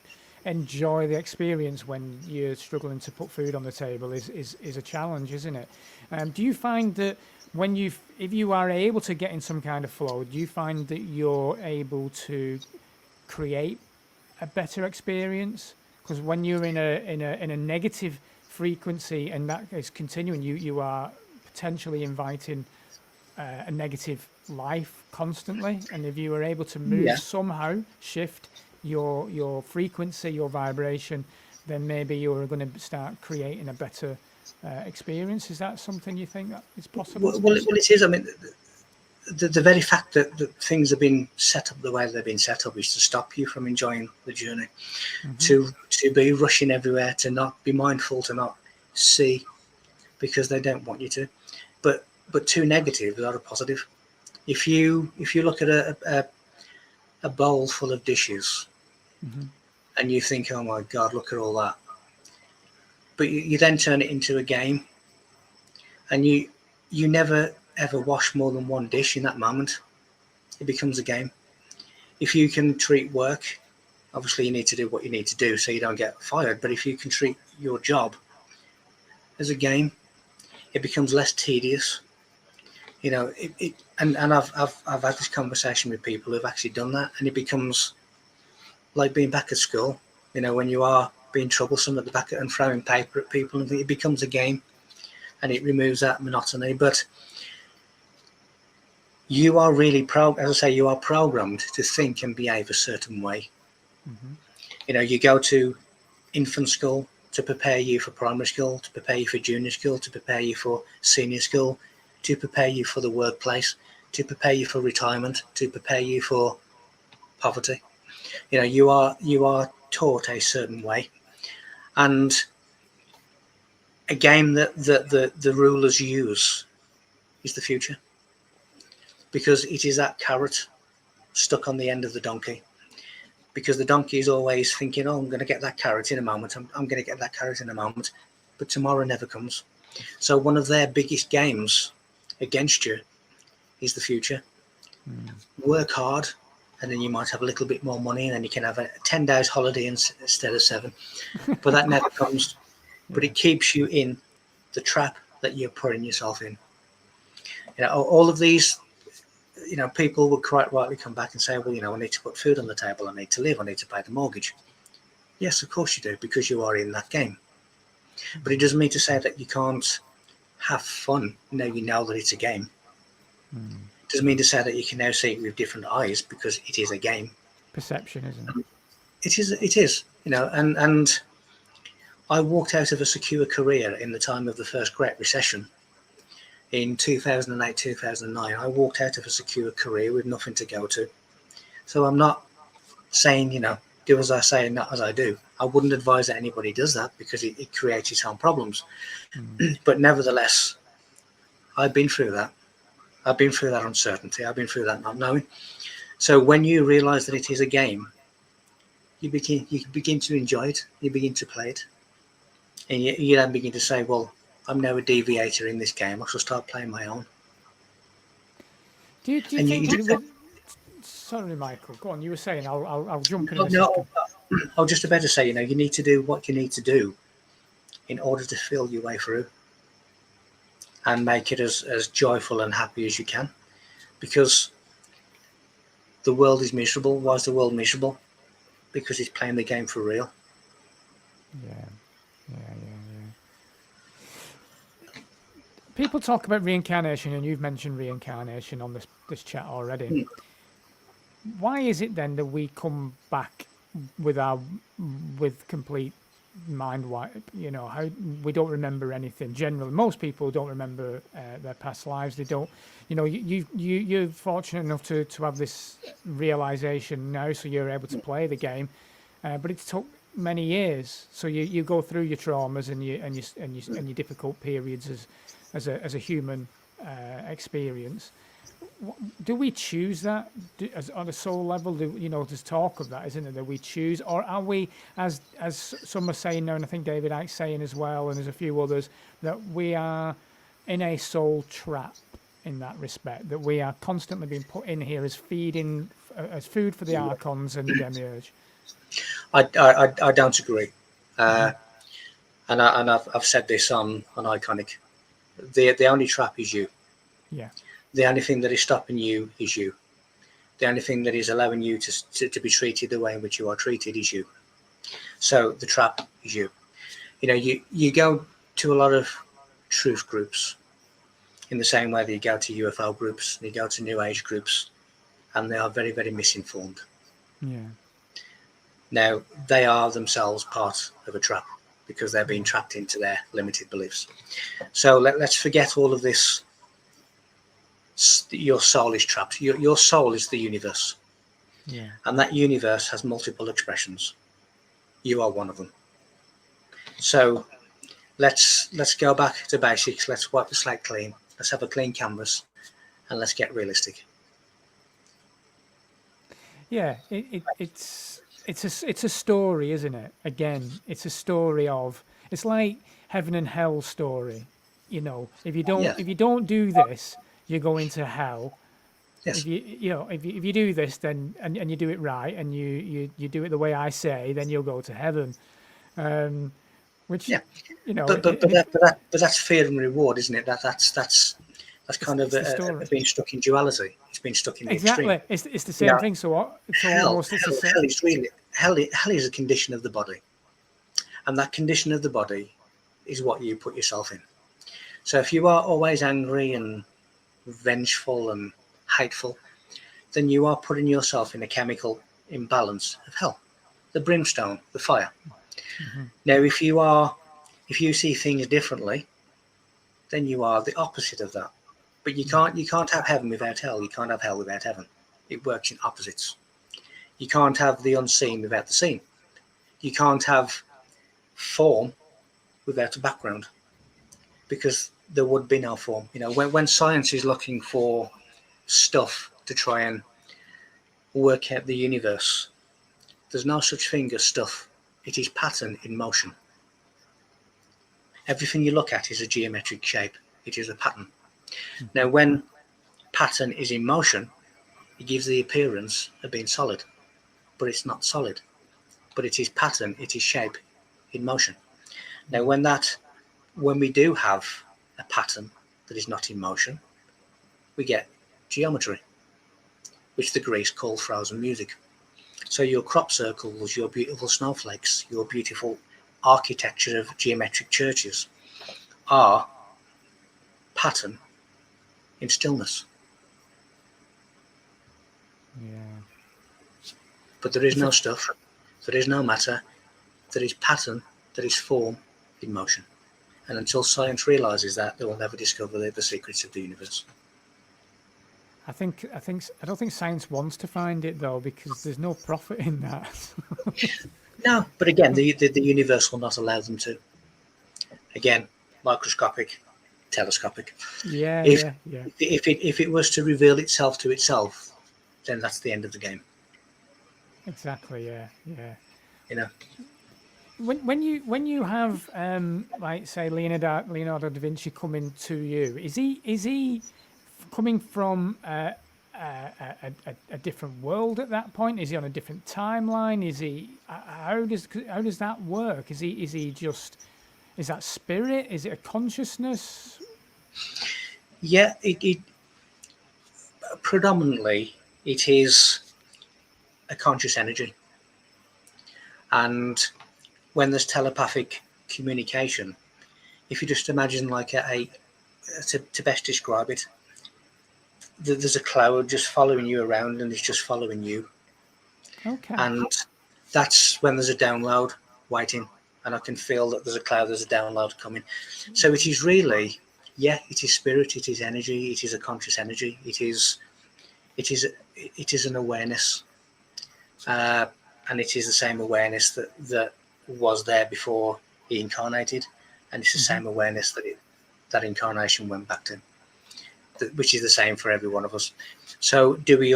enjoy the experience when you're struggling to put food on the table is a challenge, isn't it? Do you find that if you are able to get in some kind of flow, do you find that you're able to create a better experience? Because when you're in a negative frequency and that is continuing, you are potentially inviting a negative life constantly. And if you are able to move somehow, shift your frequency, your vibration, then maybe you're going to start creating a better experience. Is that something you think that is possible? Well, it is. I mean, the very fact that things have been set up the way they've been set up is to stop you from enjoying the journey, to be rushing everywhere, to not be mindful, to not see, because they don't want you to. But two negatives are a positive. If you look at a bowl full of dishes and you think, oh my God, look at all that, but you then turn it into a game, and you never ever wash more than one dish in that moment. It becomes a game. If you can treat work, obviously you need to do what you need to do so you don't get fired, but if you can treat your job as a game, it becomes less tedious. You know, and I've had this conversation with people who've actually done that, and it becomes like being back at school. You know, when you are being troublesome at the back and throwing paper at people, and it becomes a game, and it removes that monotony. But you are really as I say, you are programmed to think and behave a certain way. You know, you go to infant school to prepare you for primary school, to prepare you for junior school, to prepare you for senior school, to prepare you for the workplace, to prepare you for retirement, to prepare you for poverty. You know, you are taught a certain way, and a game that the rulers use is the future, because it is that carrot stuck on the end of the donkey. Because the donkey is always thinking, oh, I'm going to get that carrot in a moment. I'm going to get that carrot in a moment. But tomorrow never comes. So one of their biggest games against you is the future. Work hard, and then you might have a little bit more money, and then you can have a 10 days holiday instead of 7. But that never comes. But it keeps you in the trap that you're putting yourself in. You know, all of these, you know, people would quite rightly come back and say, well, you know, I need to put food on the table, I need to live, I need to pay the mortgage. Yes, of course you do, because you are in that game. But it doesn't mean to say that you can't have fun now you know that it's a game. It doesn't mean to say that you can now see it with different eyes, because it is a game. Perception, isn't it? It is, you know, and I walked out of a secure career in the time of the first Great Recession. In 2008, 2009, I walked out of a secure career with nothing to go to. So I'm not saying, you know, do as I say and not as I do. I wouldn't advise that anybody does that, because it creates its own problems. But nevertheless, I've been through that. I've been through that uncertainty. I've been through that not knowing. So when you realize that it is a game, you begin to enjoy it. You begin to play it. And you then begin to say, well, I'm now a deviator in this game. I shall start playing my own. Do you think? Sorry, Michael. Go on. You were saying. I'll jump in a second. I was just about to say, you know, you need to do what you need to do in order to feel your way through and make it as joyful and happy as you can, because the world is miserable. Why is the world miserable? Because it's playing the game for real. Yeah. People talk about reincarnation, and you've mentioned reincarnation on this chat already. Why is it then that we come back with complete mind wipe. How we don't remember anything generally. Most people don't remember their past lives. They don't. You're fortunate enough to have this realization now, so you're able to play the game. But it took many years. So you go through your traumas and your difficult periods as a human experience. Do we choose that on a soul level? There's talk of that, isn't it? That we choose, or are we, as some are saying now, and I think David Icke's saying as well, and there's a few others, that we are in a soul trap in that respect. That we are constantly being put in here as food for the archons and the demiurge. I don't agree, and I've said this on Iconic. The only trap is you. Yeah. The only thing that is stopping you is you. The only thing that is allowing you to be treated the way in which you are treated is you. So the trap is you. You go to a lot of truth groups in the same way that you go to UFO groups and you go to New Age groups, and they are very, very misinformed. Yeah. Now, they are themselves part of a trap because they're being trapped into their limited beliefs. So let's forget all of this. Your soul is trapped. Your soul is the universe. Yeah. And that universe has multiple expressions. You are one of them. So let's go back to basics. Let's wipe the slate clean. Let's have a clean canvas, and let's get realistic. Yeah, it's a story, isn't it? Again, it's a story of, it's like heaven and hell story. If you don't do this, you're going to hell. Yes. If you do this, then and you do it right, and you do it the way I say, then you'll go to heaven. Which but that's fear and reward, isn't it? That's kind of being stuck in duality. It's been stuck in the extreme. Exactly. It's the same thing. So what? Hell is really hell is a condition of the body, and that condition of the body is what you put yourself in. So if you are always angry and vengeful and hateful, then you are putting yourself in a chemical imbalance of hell, the brimstone, the fire. Mm-hmm. Now, if you see things differently, then you are the opposite of that. But you can't have heaven without hell. You can't have hell without heaven. It works in opposites. You can't have the unseen without the seen. You can't have form without a background, because there would be no form. When science is looking for stuff to try and work out the universe, there's no such thing as stuff. It is pattern in motion. Everything you look at is a geometric shape. It is a pattern. Now, when pattern is in motion, it gives the appearance of being solid, but it's not solid. But it is pattern, it is shape in motion. Now, when we do have a pattern that is not in motion, we get geometry, which the Greeks call frozen music. So your crop circles, your beautiful snowflakes, your beautiful architecture of geometric churches are pattern in stillness. Yeah. But there is no stuff, there is no matter, there is pattern, there is form in motion. And until science realizes that, they will never discover the secrets of the universe. I don't think science wants to find it, though, because there's no profit in that. No, but again, the universe will not allow them to. Again, microscopic, telescopic. Yeah. If it was to reveal itself to itself, then that's the end of the game. Exactly. Yeah. You know. When you have like say Leonardo Da Vinci coming to you, is he coming from a different world at that point? Is he on a different timeline? Is he how does that work? Is that spirit? Is it a consciousness? Yeah, it predominantly it is a conscious energy, and when there's telepathic communication, if you just imagine like to best describe it, there's a cloud just following you around, and it's just following you. Okay. And that's when there's a download waiting, and I can feel that there's a download coming. So it is really, yeah, it is spirit, it is energy, it is a conscious energy, it is an awareness, and it is the same awareness that was there before he incarnated, and it's the same awareness that incarnation went back to, which is the same for every one of us. So do we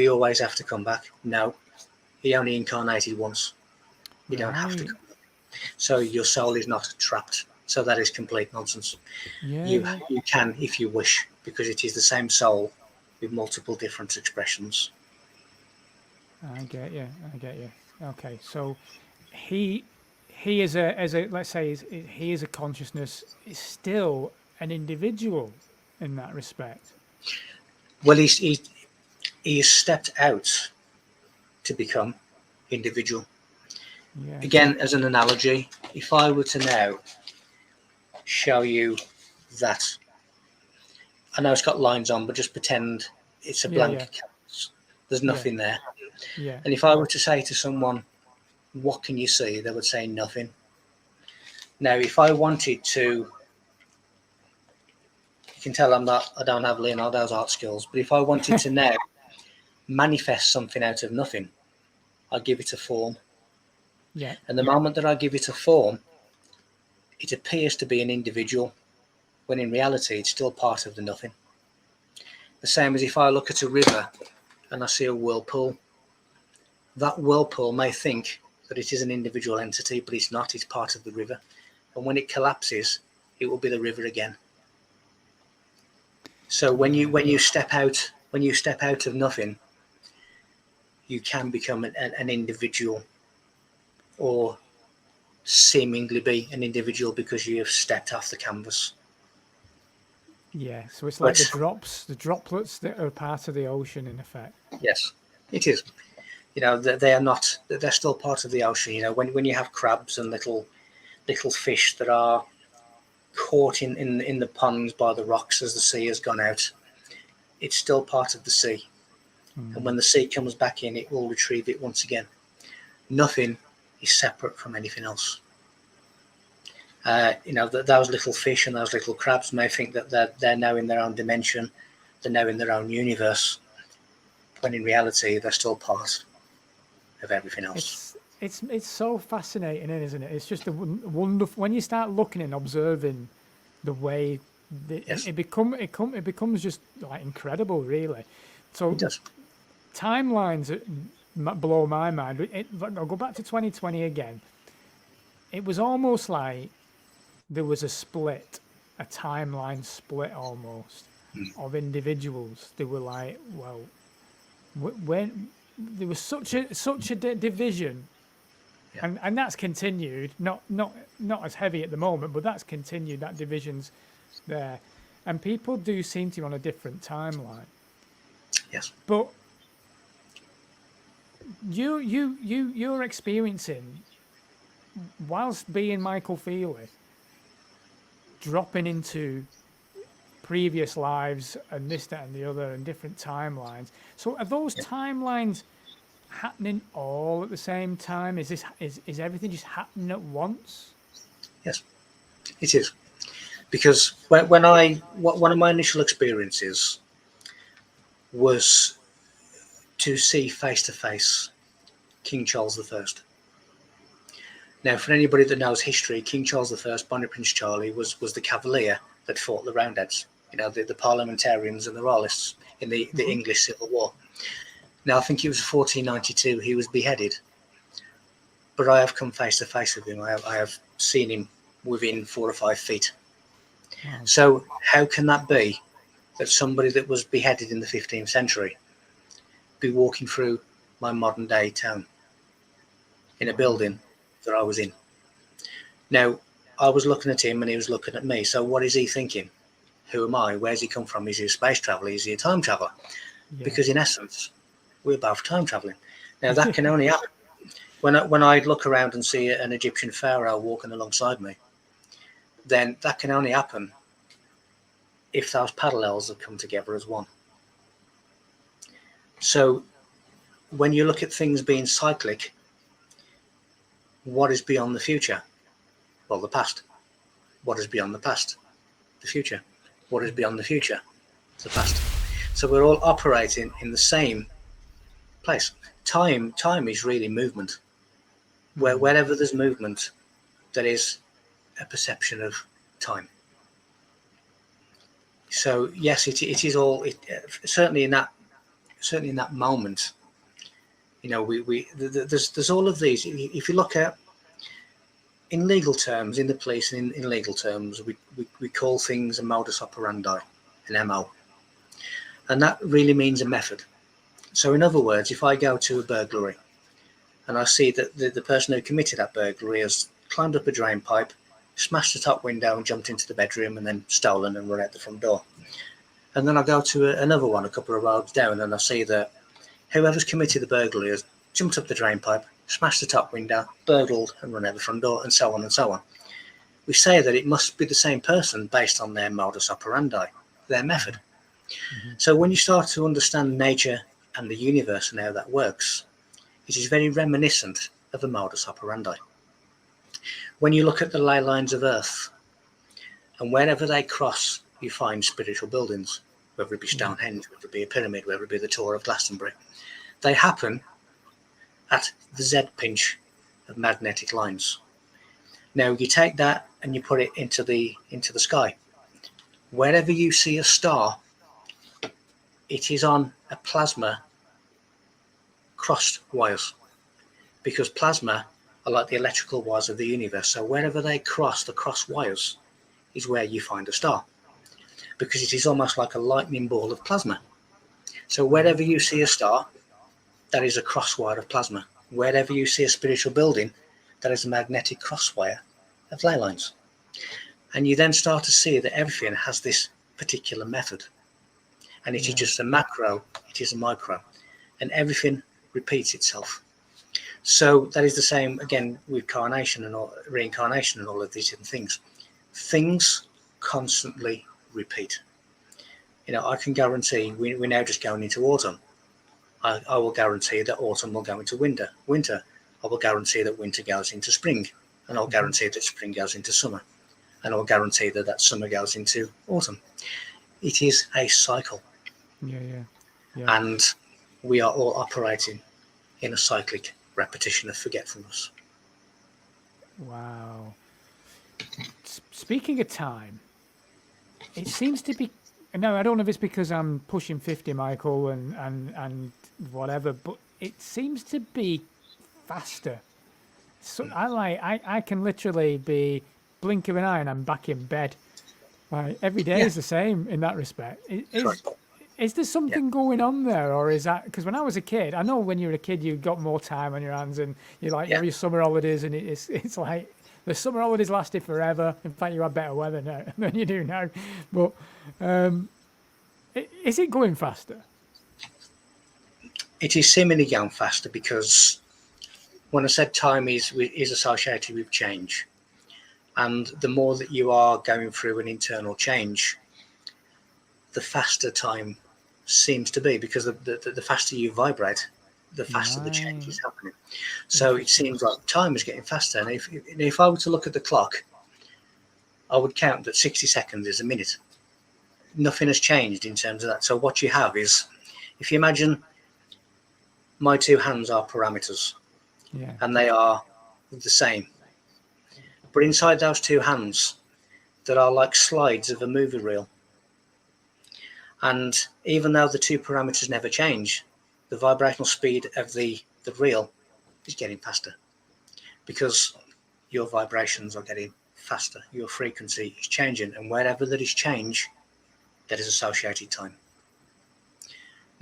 always have to come back? No, he only incarnated once. You don't have to come back. So your soul is not trapped. So that is complete nonsense. You can, if you wish, because it is the same soul with multiple different expressions. I get you. Okay, so he is a let's say he is a consciousness, is still an individual in that respect. Well, he has stepped out to become individual. Yeah. Again, as an analogy, if I were to now show you that, I know it's got lines on, but just pretend it's a blank canvas. There's nothing there. Yeah. And if I were to say to someone, what can you see? They would say nothing. Now, if I wanted to, you can tell I don't have Leonardo's art skills, but if I wanted to now manifest something out of nothing, I give it a form. Yeah. And the moment that I give it a form, it appears to be an individual, when in reality it's still part of the nothing. The same as if I look at a river and I see a whirlpool. That whirlpool may think that it is an individual entity, but it's not. It's part of the river. And when it collapses, it will be the river again. So when you step out of nothing, you can become an individual, or seemingly be an individual, because you have stepped off the canvas. Yeah, so it's like the droplets that are part of the ocean, in effect. Yes, it is. They're still part of the ocean. When you have crabs and little fish that are caught in the ponds by the rocks as the sea has gone out, it's still part of the sea. And when the sea comes back in, it will retrieve it once again. Nothing is separate from anything else. Those little fish and those little crabs may think that they're now in their own dimension, they're now in their own universe, when in reality they're still part of everything else. It's so fascinating, isn't it? It's just a wonderful, when you start looking and observing the way it becomes just like incredible, really. So it does. Timelines blow my mind. I'll go back to 2020 again. It was almost like there was a timeline split almost of individuals. They were like, well, when there was such a division, and that's continued. Not as heavy at the moment, but that's continued. That division's there, and people do seem to be on a different timeline. Yes, but you're experiencing, whilst being Michael Feeley, dropping into previous lives and this, that, and the other, and different timelines. So are those timelines happening all at the same time? Is everything just happening at once? Yes, it is. Because one of my initial experiences was to see face to face King Charles I. Now, for anybody that knows history, King Charles I, Bonnie Prince Charlie, was the cavalier that fought the Roundheads, the parliamentarians and the royalists in the English Civil War. Now, I think it was 1492 he was beheaded, but I have come face to face with him. I have seen him within 4 or 5 feet. Wow. So how can that be that somebody that was beheaded in the 15th century be walking through my modern day town in a building that I was in? Now, I was looking at him and he was looking at me. So what is he thinking? Who am I? Where's he come from? Is he a space traveler? Is he a time traveler? Yeah. Because in essence, we're both time traveling. Now, that can only happen when I look around and see an Egyptian pharaoh walking alongside me. Then that can only happen if those parallels have come together as one. So when you look at things being cyclic, What is beyond the future? Well, the past. What is beyond the past? The future. What is beyond the future? The past. So we're all operating in the same place. Time is really movement. Wherever there's movement, there is a perception of time. So yes, it is all. Certainly in that moment, there's all of these. If you look at, in legal terms, in the police, in legal terms, we call things a modus operandi, an MO, and that really means a method. So in other words, if I go to a burglary and I see that the person who committed that burglary has climbed up a drain pipe, smashed the top window and jumped into the bedroom and then stolen and run out the front door. And then I go to another one a couple of roads down and I see that whoever's committed the burglary has jumped up the drain pipe, smashed the top window, burgled and run out the front door, and so on and so on. We say that it must be the same person based on their modus operandi, their method. Mm-hmm. So when you start to understand nature and the universe and how that works, it is very reminiscent of a modus operandi. When you look at the ley lines of Earth, and wherever they cross, you find spiritual buildings, whether it be Stonehenge, whether it be a pyramid, whether it be the Tower of Glastonbury. They happen at the Z pinch of magnetic lines. Now you take that and you put it into the sky. Wherever you see a star, it is on a plasma crossed wires, because plasma are like the electrical wires of the universe. So wherever they cross, the cross wires is where you find a star, because it is almost like a lightning ball of plasma. So wherever you see a star, that is a crosswire of plasma. Wherever you see a spiritual building, that is a magnetic crosswire of ley lines. And you then start to see that everything has this particular method. And it is just a macro, it is a micro. And everything repeats itself. So that is the same, again, with carnation and reincarnation and all of these different things. Things constantly repeat. I can guarantee we're now just going into autumn. I will guarantee that autumn will go into winter. I will guarantee that winter goes into spring. And I'll guarantee that spring goes into summer. And I'll guarantee that summer goes into autumn. It is a cycle. Yeah. And we are all operating in a cyclic repetition of forgetfulness. Wow. Speaking of time, it seems to be, no, I don't know if it's because I'm pushing 50, Michael, and whatever, but it seems to be faster. So I can literally be blink of an eye and I'm back in bed. Like every day is the same in that respect. Is there something going on there, or is that because when I was a kid, I know when you were a kid you got more time on your hands and you have your summer holidays, and it's like the summer holidays lasted forever. In fact, you had better weather now than you do now. But is it going faster? It is seemingly going faster, because when I said time is associated with change, and the more that you are going through an internal change, the faster time seems to be, because the faster you vibrate, the faster the change is happening. So it seems like time is getting faster. And if I were to look at the clock, I would count that 60 seconds is a minute. Nothing has changed in terms of that. So what you have is, if you imagine my two hands are parameters, and they are the same. But inside those two hands, there are like slides of a movie reel. And even though the two parameters never change, the vibrational speed of the reel is getting faster, because your vibrations are getting faster. Your frequency is changing, and wherever there is change, that is associated time.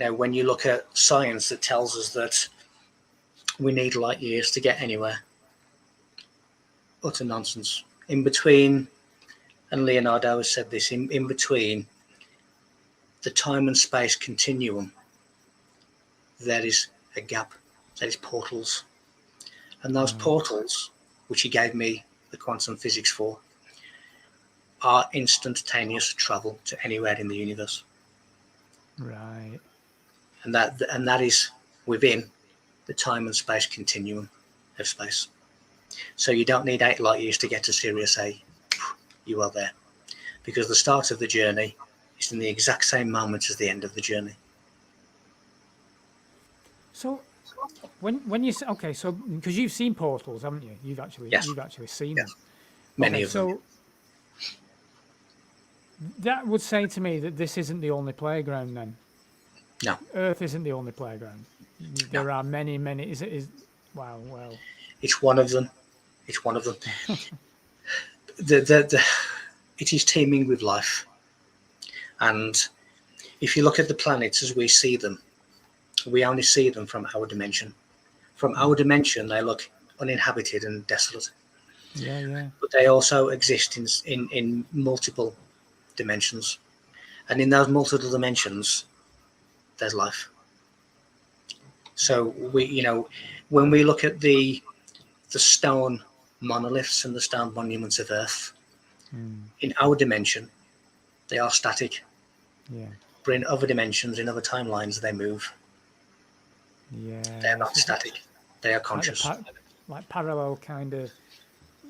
Now, when you look at science that tells us that we need light years to get anywhere, utter nonsense. In between, and Leonardo has said this, in between the time and space continuum, there is a gap, there is portals. And those portals, which he gave me the quantum physics for, are instantaneous travel to anywhere in the universe. Right. And that is within the time and space continuum of space. So you don't need 8 light years to get to Sirius A. You are there. Because the start of the journey is in the exact same moment as the end of the journey. So when you say, okay, so because you've seen portals, haven't you? You've actually seen them. Many Okay, of them. so that would say to me that this isn't the only playground then. No. Earth isn't the only playground. There No. are many, many. Wow, well. It's one of them. It's one of them. It is teeming with life. And if you look at the planets as we see them, we only see them from our dimension. From our dimension, they look uninhabited and desolate. Yeah, yeah. But they also exist in multiple dimensions. And in those multiple dimensions, there's life. So when we look at the stone monoliths and the stone monuments of Earth, in our dimension, they are static. Yeah. But in other dimensions, in other timelines, they move. Yeah. They're not static. They are conscious. Like parallel kind of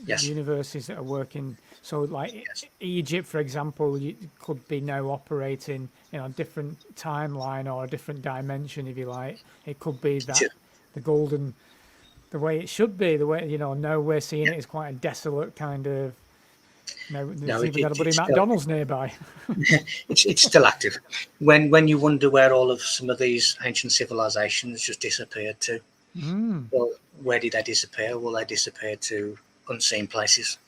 Yes. universes that are working. So like Egypt, for example, could be now operating in a different timeline or a different dimension, if you like. It could be that the way it should be, the way, now we're seeing it as quite a desolate kind of. There's even got a bloody McDonald's nearby. It's still active. When you wonder where all of some of these ancient civilizations just disappeared to, well, where did they disappear? Well, they disappeared to unseen places.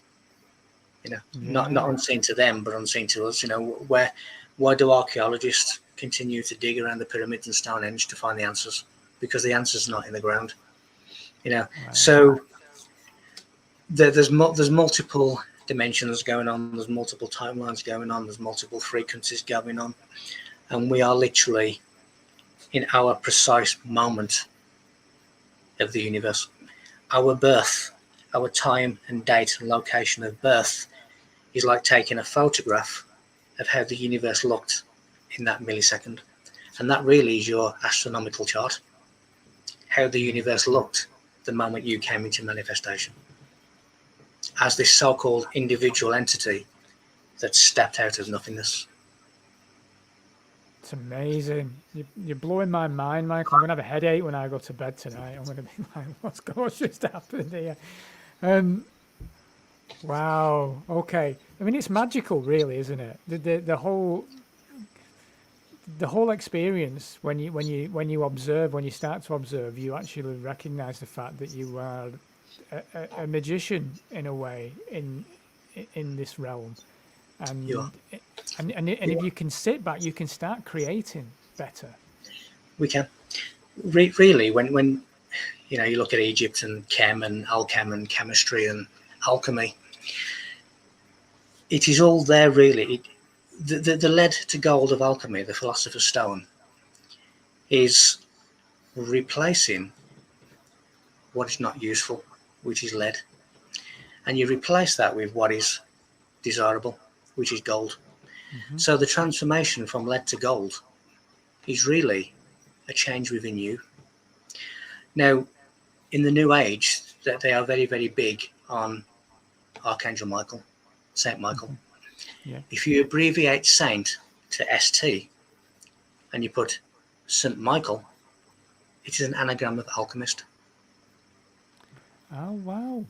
Not unseen to them, but unseen to us. Why do archaeologists continue to dig around the pyramids and Stonehenge to find the answers? Because the answer's not in the ground. Wow. So there's multiple dimensions going on, there's multiple timelines going on, there's multiple frequencies going on, and we are literally in our precise moment of the universe. Our birth, our time and date and location of birth is like taking a photograph of how the universe looked in that millisecond, and that really is your astronomical chart, how the universe looked the moment you came into manifestation as this so-called individual entity that stepped out of nothingness. It's amazing. You're blowing my mind, Michael. I'm going to have a headache when I go to bed tonight. I'm going to be like, what's just happened here? Wow. Okay. I mean, it's magical, really, isn't it? The whole experience, when you observe, when you start to observe, you actually recognize the fact that you are a magician in a way in this realm, and if you can sit back, you can start creating better. We can really when you look at Egypt and chem and alchem and chemistry and alchemy, it is all there really. The lead to gold of alchemy, the philosopher's stone, is replacing what is not useful, which is lead, and you replace that with what is desirable, which is gold. So the transformation from lead to gold is really a change within you. Now, in the New Age, that they are very, very big on Archangel Michael, Saint Michael. Yeah. If you abbreviate Saint to ST and you put St. Michael, it is an anagram of alchemist. Oh, wow.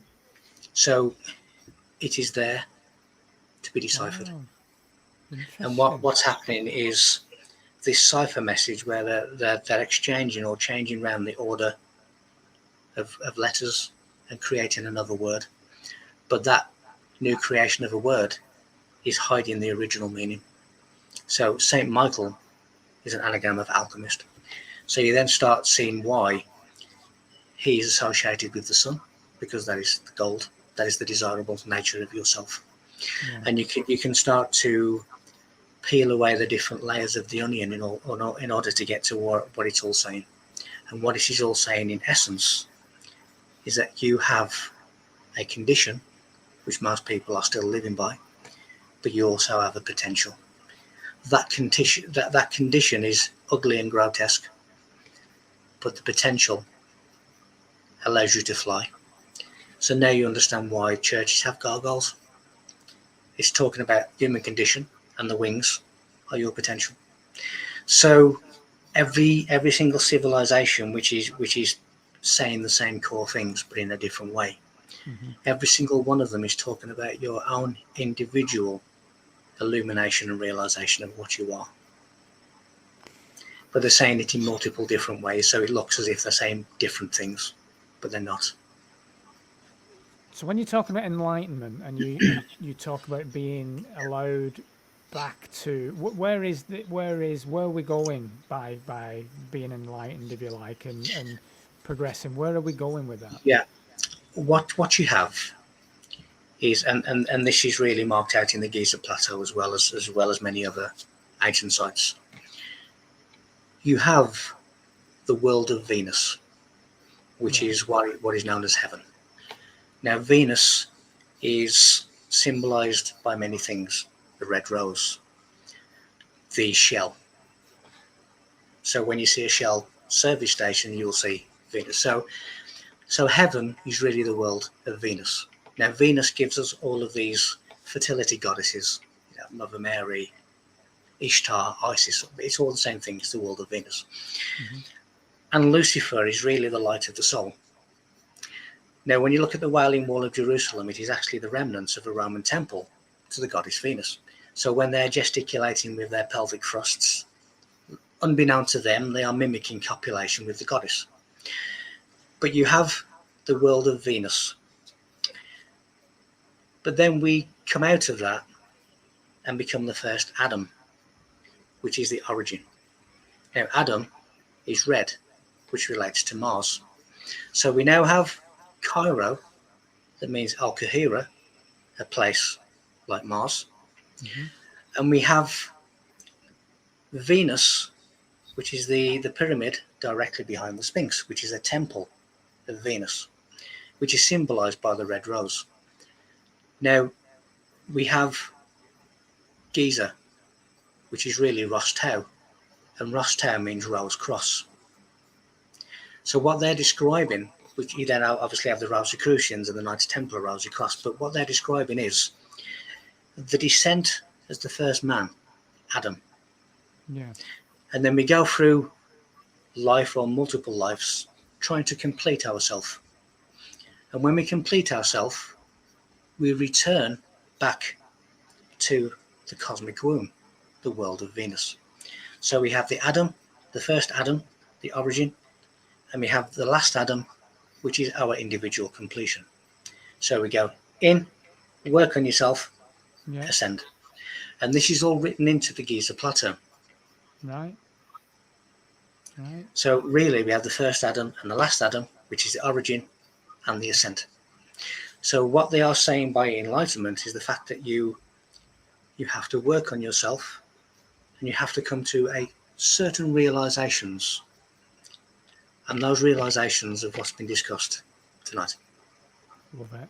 So it is there to be deciphered. Wow. And what's happening is this cipher message where they're exchanging or changing around the order of letters and creating another word. But that new creation of a word is hiding the original meaning. So Saint Michael is an anagram of alchemist. So you then start seeing why he is associated with the sun, because that is the gold, that is the desirable nature of yourself. Yeah. And you can start to peel away the different layers of the onion in order to get to what it's all saying. And what it is all saying in essence is that you have a condition which most people are still living by, but you also have a potential. That condition is ugly and grotesque, but the potential allows you to fly. So now you understand why churches have gargoyles. It's talking about human condition, and the wings are your potential. So every single civilization which is saying the same core things but in a different way, every single one of them is talking about your own individual illumination and realization of what you are. But they're saying it in multiple different ways, so it looks as if they're saying different things, but they're not. So when you talk about enlightenment and you talk about being allowed back to where are we going by being enlightened, if you like, and progressing? Where are we going with that? Yeah. What you have is, and this is really marked out in the Giza Plateau as well as many other ancient sites. You have the world of Venus, which is what is known as heaven. Now, Venus is symbolized by many things: the red rose, the shell. So when you see a Shell service station, you'll see Venus. So heaven is really the world of Venus. Now, Venus gives us all of these fertility goddesses, Mother Mary, Ishtar, Isis. It's all the same thing. It's the world of Venus. And Lucifer is really the light of the soul. Now, when you look at the Wailing Wall of Jerusalem, it is actually the remnants of a Roman temple to the goddess Venus. So when they're gesticulating with their pelvic thrusts, unbeknown to them, they are mimicking copulation with the goddess. But you have the world of Venus. But then we come out of that and become the first Adam, which is the origin. Now, Adam is red, which relates to Mars. So we now have Cairo, that means Al-Qahira, a place like Mars. And we have Venus, which is the pyramid directly behind the Sphinx, which is a temple of Venus, which is symbolized by the red rose. Now, we have Giza, which is really Ras Tau, and Ras Tau means rose cross. So what they're describing, which you then obviously have the Rosicrucians and the Knights Templar Rosy Cross, but what they're describing is the descent as the first man, Adam. Yeah. And then we go through life or multiple lives trying to complete ourselves. And when we complete ourselves, we return back to the cosmic womb, the world of Venus. So we have the Adam, the first Adam, the origin, and we have the last Adam, which is our individual completion. So we go in, work on yourself, ascend. And this is all written into the Giza Plateau. Right. So really we have the first Adam and the last Adam, which is the origin and the ascent. So what they are saying by enlightenment is the fact that you have to work on yourself and you have to come to a certain realizations. And those realizations of what's been discussed tonight. Love it.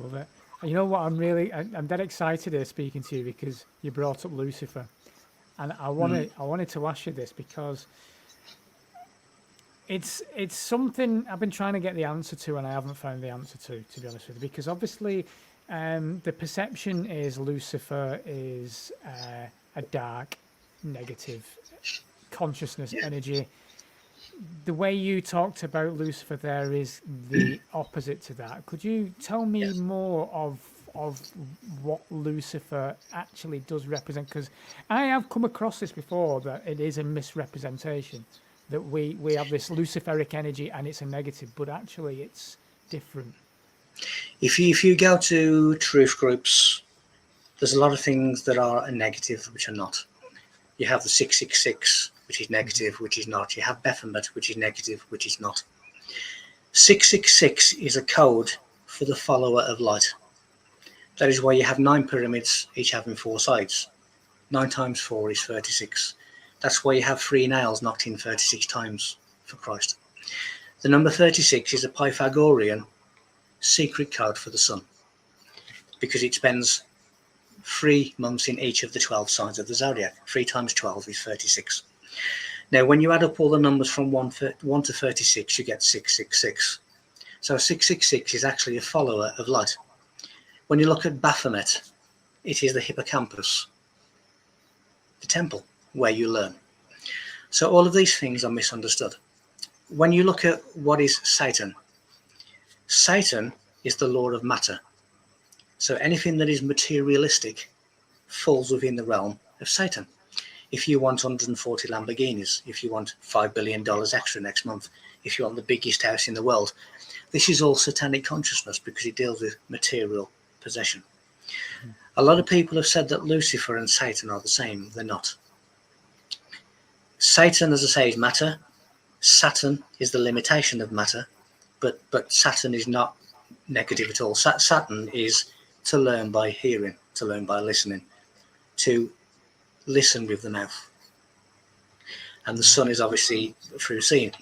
Love it. You know what? I'm dead excited here speaking to you because you brought up Lucifer, and I wanted to ask you this because it's something I've been trying to get the answer to, and I haven't found the answer to be honest with you. Because obviously, the perception is Lucifer is a dark, negative consciousness energy. The way you talked about Lucifer there is the opposite to that. Could you tell me more of what Lucifer actually does represent? Because I have come across this before, that it is a misrepresentation, that we have this Luciferic energy and it's a negative, but actually it's different. If you go to truth groups, there's a lot of things that are a negative which are not. You have the 666, which is negative, which is not. You have Baphomet, which is negative, which is not. 666 is a code for the follower of light. That is why you have 9 pyramids, each having 4 sides. 9 times 4 is 36. That's why you have 3 nails knocked in 36 times for Christ. The number 36 is a Pythagorean secret code for the sun, because it spends 3 months in each of the 12 signs of the zodiac. 3 times 12 is 36. Now, when you add up all the numbers from 1 to 36, you get 666. So 666 is actually a follower of light. When you look at Baphomet, it is the hippocampus, the temple where you learn. So all of these things are misunderstood. When you look at what is Satan, Satan is the lord of matter. So anything that is materialistic falls within the realm of Satan. If you want 140 Lamborghinis, if you want $5 billion extra next month, if you want the biggest house in the world, this is all satanic consciousness because it deals with material possession. A lot of people have said that Lucifer and Satan are the same. They're not. Satan, as I say, is matter. Saturn is the limitation of matter, but Saturn is not negative at all. Saturn is to learn by hearing, to learn by listening, to listen with the mouth. And the sun is obviously through seeing.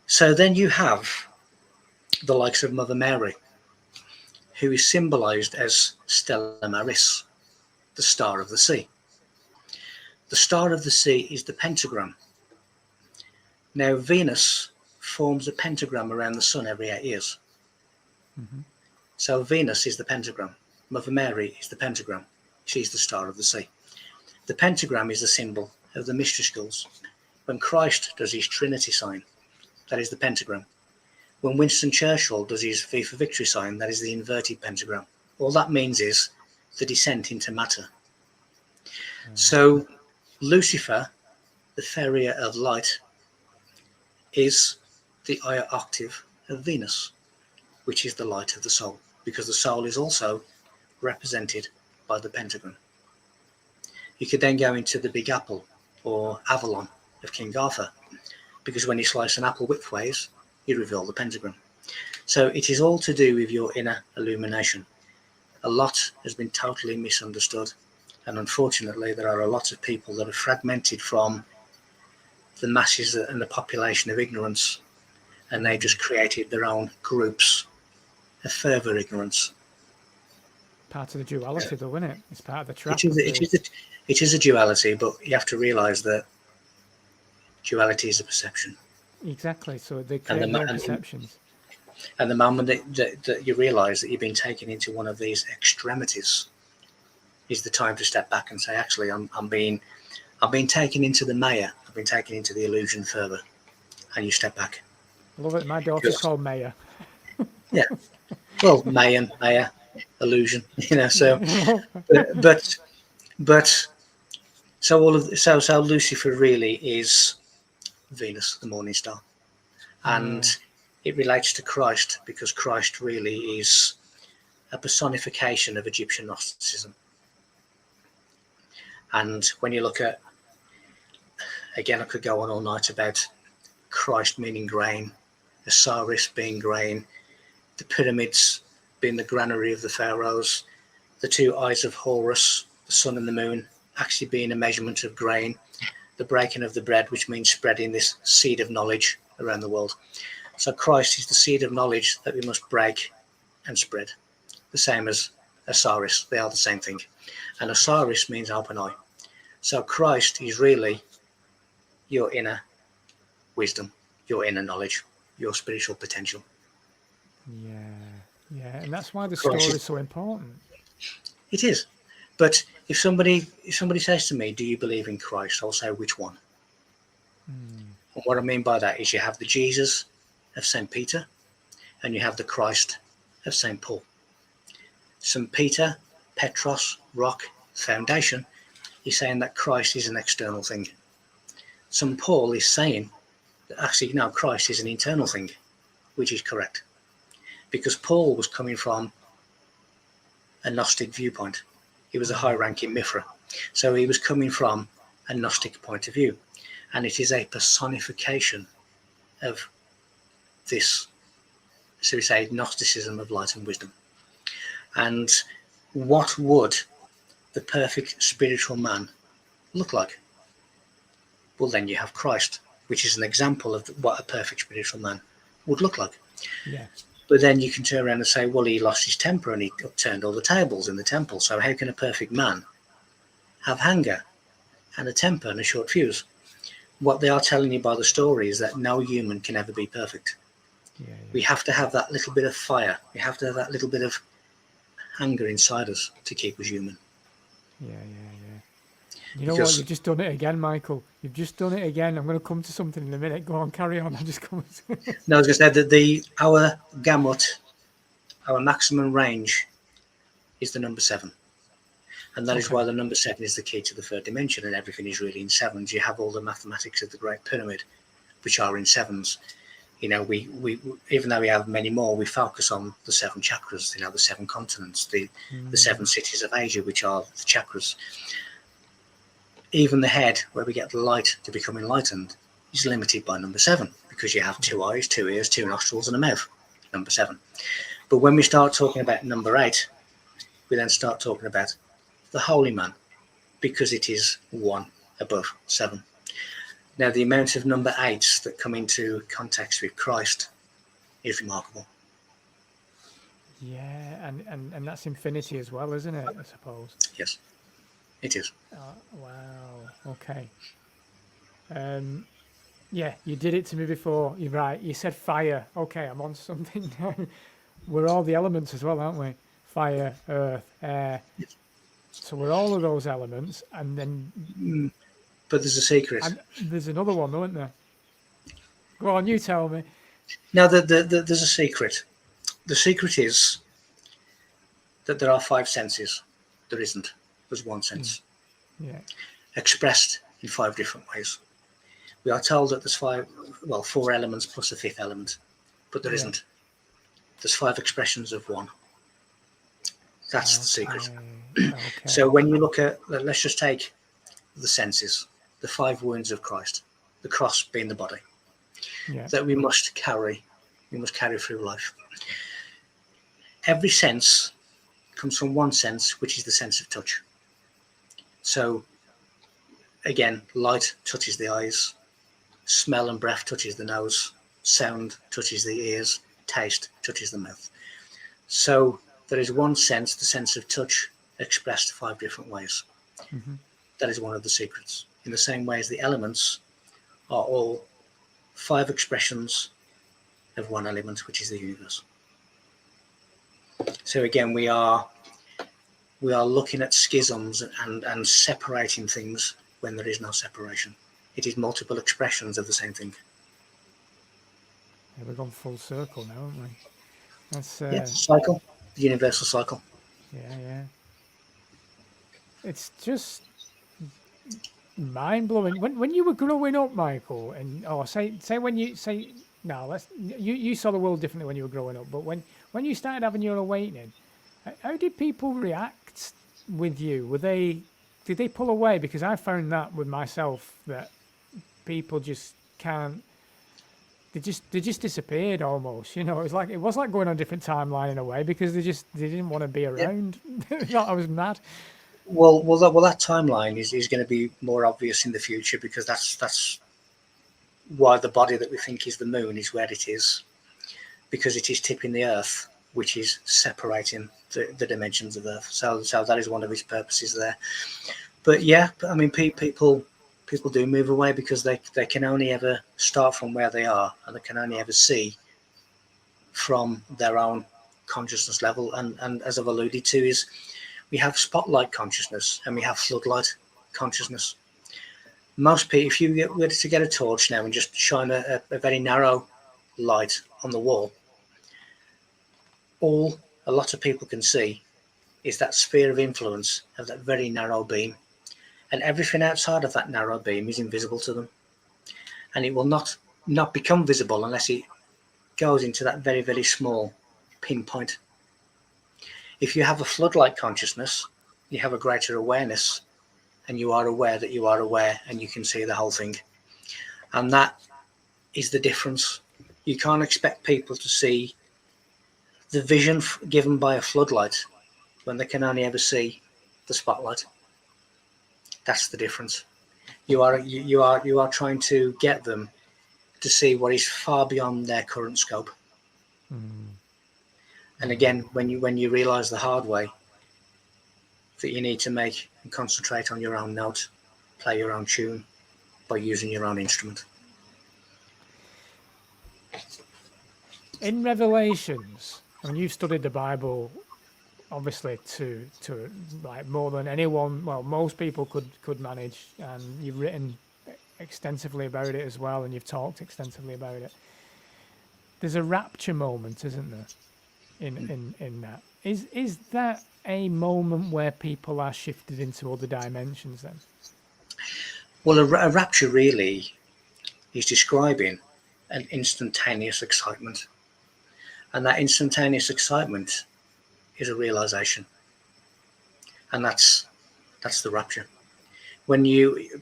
So then you have the likes of Mother Mary, who is symbolized as Stella Maris, the star of the sea. The star of the sea is the pentagram. Now Venus forms a pentagram around the sun every 8 years. So Venus is the pentagram. Mother Mary is the pentagram. She's the star of the sea. The pentagram is the symbol of the mystery schools. When Christ does his Trinity sign, that is the pentagram. When Winston Churchill does his V for Victory sign, that is the inverted pentagram. All that means is the descent into matter. So Lucifer, the farrier of light, is the higher octave of Venus, which is the light of the soul, because the soul is also represented by the pentagram. You could then go into the Big Apple or Avalon of King Arthur, because when you slice an apple widthways, you reveal the pentagram. So it is all to do with your inner illumination. A lot has been totally misunderstood, and unfortunately there are a lot of people that are fragmented from the masses and the population of ignorance, and they just created their own groups of further ignorance. Part of the duality, though, isn't it? It's part of the trap. It is a duality, but you have to realise that duality is a perception. Exactly. So they create their own perceptions. And the moment that you realise that you've been taken into one of these extremities is the time to step back and say, actually, I've been taken into the Maya. I've been taken into the illusion further. And you step back. I love it. My daughter's called Maya. Yeah. Well, Maya, illusion, so, but so Lucifer really is Venus, the morning star. And it relates to Christ because Christ really is a personification of Egyptian Gnosticism. And when you look at, again, I could go on all night about Christ meaning grain, Osiris being grain, the pyramids being the granary of the pharaohs, the two eyes of Horus, the sun and the moon, actually being a measurement of grain, the breaking of the bread, which means spreading this seed of knowledge around the world. So Christ is the seed of knowledge that we must break and spread, the same as Osiris. They are the same thing. And Osiris means open eye. So Christ is really your inner wisdom, your inner knowledge, your spiritual potential. Yeah, and that's why the story is so important. It is. But if somebody says to me, do you believe in Christ? I'll say, which one? And what I mean by that is you have the Jesus of St. Peter and you have the Christ of St. Paul. St. Peter, Petros, rock, foundation, is saying that Christ is an external thing. St. Paul is saying that actually, no, Christ is an internal thing, which is correct. Because Paul was coming from a Gnostic viewpoint. He was a high-ranking Mithra. So he was coming from a Gnostic point of view. And it is a personification of this, so we say, Gnosticism of light and wisdom. And what would the perfect spiritual man look like? Well, then you have Christ, which is an example of what a perfect spiritual man would look like. Yeah. But then you can turn around and say, well, he lost his temper and he upturned all the tables in the temple. So how can a perfect man have anger and a temper and a short fuse? What they are telling you by the story is that no human can ever be perfect. Yeah, We have to have that little bit of fire. We have to have that little bit of anger inside us to keep us human. yeah. You know what? Because You've just done it again, Michael. You've just done it again. I'm going to come to something in a minute. Go on, carry on. I just come. no, I was going to say that our gamut, our maximum range, is the number 7. And that is Okay. why the number 7 is the key to the third dimension, and everything is really in sevens. You have all the mathematics of the Great Pyramid, which are in sevens. You know, we even though we have many more, we focus on the 7 chakras. You know, the 7 continents, the 7 cities of Asia, which are the chakras. Even the head, where we get the light to become enlightened, is limited by number 7, because you have 2 eyes, 2 ears, 2 nostrils, and a mouth. Number 7. But when we start talking about number 8, we then start talking about the holy man, because it is 1 above 7. Now, the amount of number 8s that come into context with Christ is remarkable. Yeah, and that's infinity as well, isn't it? I suppose. Yes, it is. Wow. Okay. Yeah, you did it to me before. You're right. You said fire. Okay, I'm on something now. We're all the elements as well, aren't we? Fire, earth, air. Yes. So we're all of those elements, and then But there's a secret. and there's another one, isn't there? Go on, you tell me. Now, there's a secret. The secret is that there are 5 senses. There isn't. There's 1 sense. Yeah. Expressed in 5 different ways. We are told that there's 4 elements plus a 5th element, but there isn't. There's 5 expressions of 1. That's the secret. Okay. So when you look at, let's just take the senses, the 5 wounds of Christ, the cross being the body, that we must carry through life. Every sense comes from 1 sense, which is the sense of touch. So again, light touches the eyes, smell and breath touches the nose, sound touches the ears, taste touches the mouth. So there is 1 sense, the sense of touch, expressed 5 different ways. Mm-hmm. That is one of the secrets. In the same way as the elements are all 5 expressions of 1 element, which is the universe. So again, we are looking at schisms and separating things when there is no separation. It is multiple expressions of the same thing. Yeah, we've gone full circle now, haven't we? That's cycle, the universal cycle. Yeah. It's just mind blowing. When you were growing up, Michael, and say when you say no, you saw the world differently when you were growing up, but when you started having your awakening, how did people react with you? Did they pull away? Because I found that with myself, that people just can't. They just disappeared almost. You know, it was like going on a different timeline in a way, because they didn't want to be around. They thought I was mad. Well, that timeline is going to be more obvious in the future, because that's why the body that we think is the moon is where it is, because it is tipping the Earth, which is separating the dimensions of Earth. So that is one of its purposes there. But yeah, I mean, people do move away, because they can only ever start from where they are, and they can only ever see from their own consciousness level. And as I've alluded to, is we have spotlight consciousness and we have floodlight consciousness. Most people, if you were to get a torch now and just shine a very narrow light on the wall, all a lot of people can see is that sphere of influence of that very narrow beam. And everything outside of that narrow beam is invisible to them. And it will not become visible unless it goes into that very, very small pinpoint. If you have a floodlight consciousness, you have a greater awareness, and you are aware that you are aware, and you can see the whole thing. And that is the difference. You can't expect people to see the vision given by a floodlight when they can only ever see the spotlight. That's the difference. You are trying to get them to see what is far beyond their current scope. And again, when you realize the hard way that you need to make and concentrate on your own note, play your own tune by using your own instrument. In Revelations, I mean, you've studied the Bible obviously to like more than anyone, well, most people could manage, and you've written extensively about it as well, and you've talked extensively about it. There's a rapture moment, isn't there, in that? Is that a moment where people are shifted into other dimensions then? Well, a rapture really is describing an instantaneous excitement, and that instantaneous excitement is a realization, and that's the rapture. When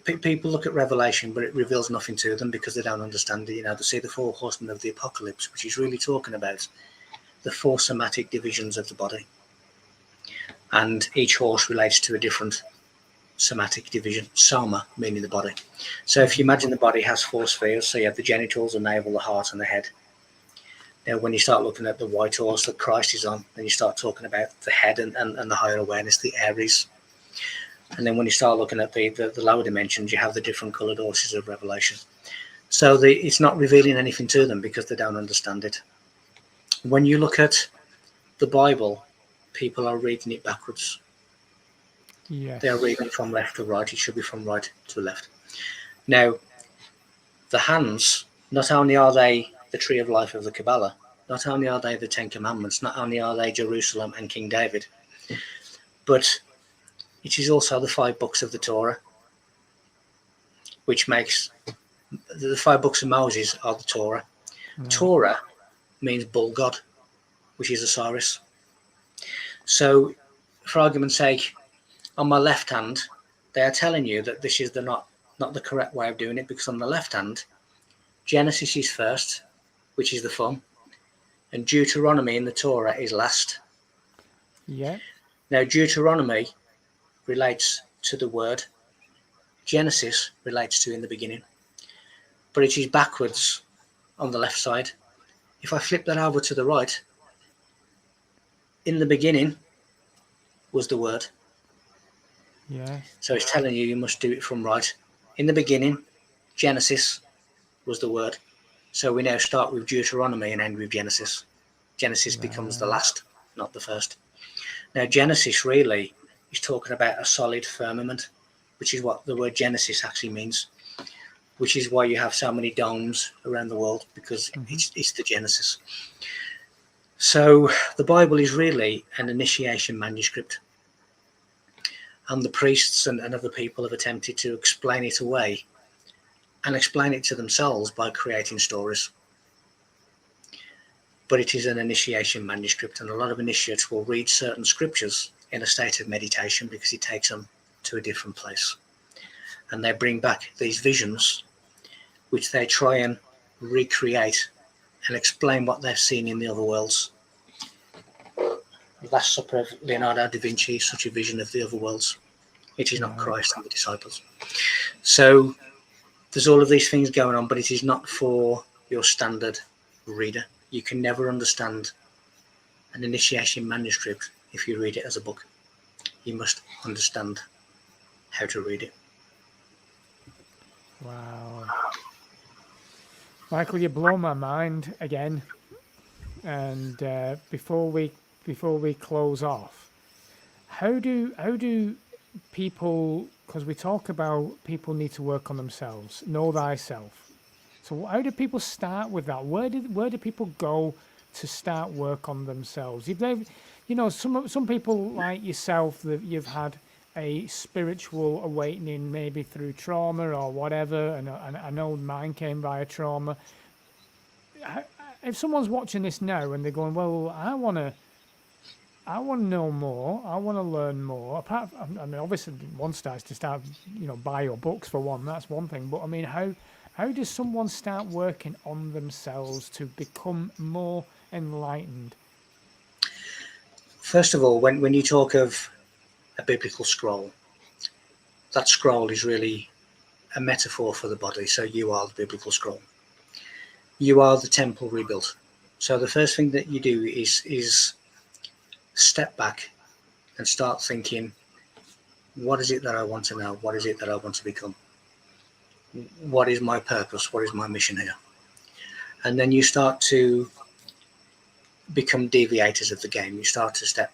people look at Revelation, but it reveals nothing to them because they don't understand it. They see the four horsemen of the apocalypse, which is really talking about the four somatic divisions of the body, and each horse relates to a different somatic division. Soma meaning the body. So if you imagine the body has four spheres, so you have the genitals, the navel, the heart, and the head. Now, when you start looking at the white horse that Christ is on, then you start talking about the head and the higher awareness, the Aries. And then when you start looking at the lower dimensions, you have the different coloured horses of Revelation. So it's not revealing anything to them because they don't understand it. When you look at the Bible, people are reading it backwards. Yes. They are reading it from left to right. It should be from right to left. Now, the hands, not only are they the tree of life of the Kabbalah, not only are they the Ten Commandments, not only are they Jerusalem and King David, but it is also the 5 books of the Torah, which makes the 5 books of Moses are the Torah. Right. Torah means bull god, which is Osiris. So, for argument's sake, on my left hand, they are telling you that this is not the correct way of doing it, because on the left hand, Genesis is first, which is the fun, and Deuteronomy in the Torah is last. Yeah. Now, Deuteronomy relates to the word. Genesis relates to in the beginning, but it is backwards on the left side. If I flip that over to the right, in the beginning was the word. Yeah. So it's telling you must do it from right. In the beginning, Genesis was the word. So we now start with Deuteronomy and end with Genesis. Genesis becomes the last, not the first. Now, Genesis really is talking about a solid firmament, which is what the word Genesis actually means, which is why you have so many domes around the world, because it's the Genesis. So the Bible is really an initiation manuscript. And the priests and other people have attempted to explain it away and explain it to themselves by creating stories. But it is an initiation manuscript, and a lot of initiates will read certain scriptures in a state of meditation because it takes them to a different place. And they bring back these visions, which they try and recreate and explain what they've seen in the other worlds. The Last Supper of Leonardo Da Vinci is such a vision of the other worlds. It is not Christ and the disciples. So there's all of these things going on, but it is not for your standard reader. You can never understand an initiation manuscript if you read it as a book. You must understand how to read it. Wow. Michael, you blow my mind again. And before we close off, how do people, because we talk about people need to work on themselves, know thyself. So how do people start with that? Where do people go to start work on themselves? If they've, some people like yourself, that you've had a spiritual awakening, maybe through trauma or whatever, and I know mine came via trauma. If someone's watching this now and they're going, well, I want to know more, I want to learn more. I mean, obviously, one starts to start, buy your books for one. That's one thing. But I mean, how does someone start working on themselves to become more enlightened? First of all, when you talk of a biblical scroll, that scroll is really a metaphor for the body. So you are the biblical scroll. You are the temple rebuilt. So the first thing that you do is step back and start thinking, what is it that I want to know? What is it that I want to become? What is my purpose? What is my mission here? And then you start to become deviators of the game. You start to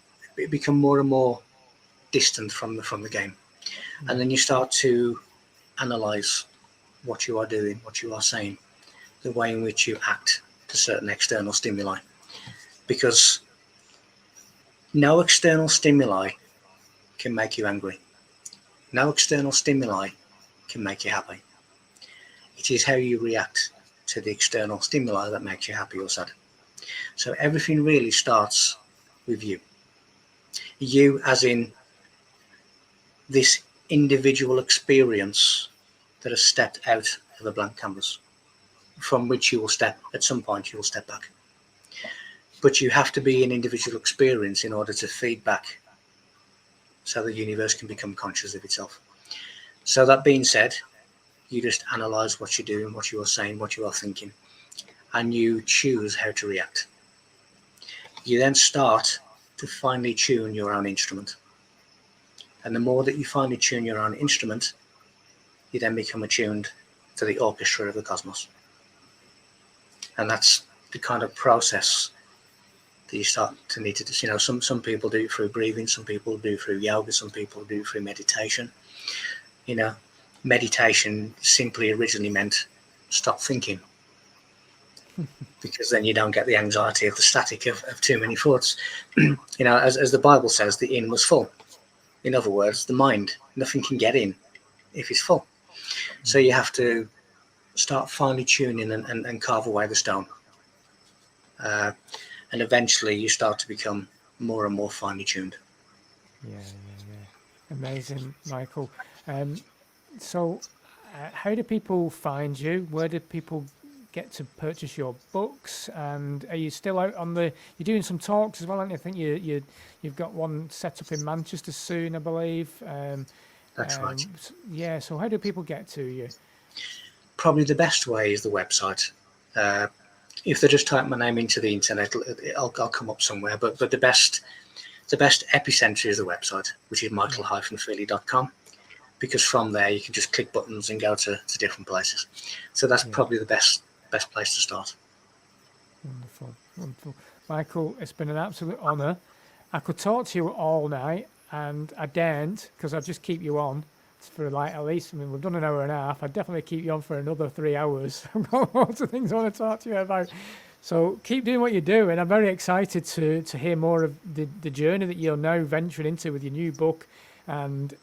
become more and more distant from the game, and then you start to analyze what you are doing, what you are saying, the way in which you act to certain external stimuli, because no external stimuli can make you angry. No external stimuli can make you happy. It is how you react to the external stimuli that makes you happy or sad. So everything really starts with you. You as in this individual experience that has stepped out of a blank canvas, from which you will step, at some point you will step back. But you have to be an individual experience in order to feed back so the universe can become conscious of itself. So that being said, you just analyze what you're doing, what you are saying, what you are thinking, and you choose how to react. You then start to finely tune your own instrument. And the more that you finely tune your own instrument, you then become attuned to the orchestra of the cosmos. And that's the kind of process that you start to need to do. You know, some people do it through breathing, some people do it through yoga, some people do it through meditation. You know, meditation simply originally meant stop thinking, because then you don't get the anxiety of the static of too many thoughts. You know, as the Bible says, the inn was full. In other words, the mind, nothing can get in if it's full. So you have to start finely tuning and carve away the stone. And eventually you start to become more and more finely tuned. Yeah. Amazing, Michael. So how do people find you? Where do people get to purchase your books? And are you still out on you're doing some talks as well, aren't you? I think you've got one set up in Manchester soon, I believe. That's right. Yeah, so how do people get to you? Probably the best way is the website. If they just type my name into the internet, I'll come up somewhere. But the best epicenter is the website, which is michael-feeley.com, because from there you can just click buttons and go to different places. So that's probably the best place to start. Wonderful. Michael, it's been an absolute honour. I could talk to you all night, and I daren't, because I'd just keep you on for like at least, I mean, we've done an hour and a half. I'd definitely keep you on for another 3 hours. I've got lots of things I want to talk to you about. So keep doing what you do, and I'm very excited to hear more of the journey that you're now venturing into with your new book, and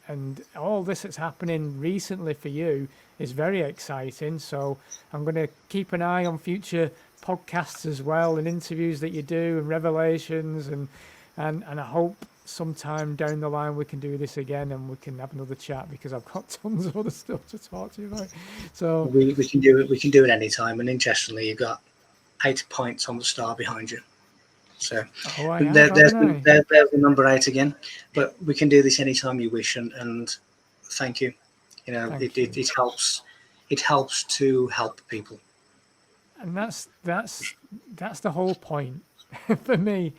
all this that's happening recently for you is very exciting. So I'm going to keep an eye on future podcasts as well, and interviews that you do, and revelations, and I hope sometime down the line we can do this again and we can have another chat, because I've got tons of other stuff to talk to you about. So we can do it. We can do it anytime. And interestingly, you've got 8 points on the star behind you. So there's the number 8 again. But we can do this anytime you wish. And thank you. You know, it helps. It helps to help people. And that's the whole point for me.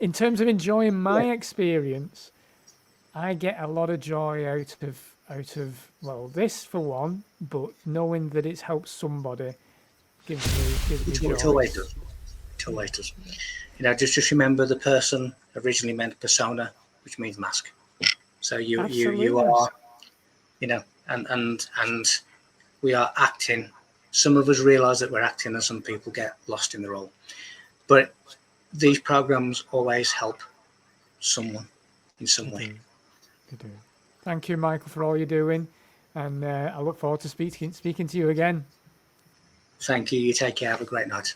In terms of enjoying my experience, I get a lot of joy out of well, this for one, but knowing that it's helped somebody gives me joy. It always does. It always does. You know, just remember the person originally meant persona, which means mask. So you are, you know, and we are acting. Some of us realize that we're acting, and some people get lost in the role. But these programs always help someone in some way. They do. Thank you, Michael, for all you're doing, and I look forward to speaking to you again. Thank you. You take care. Have a great night.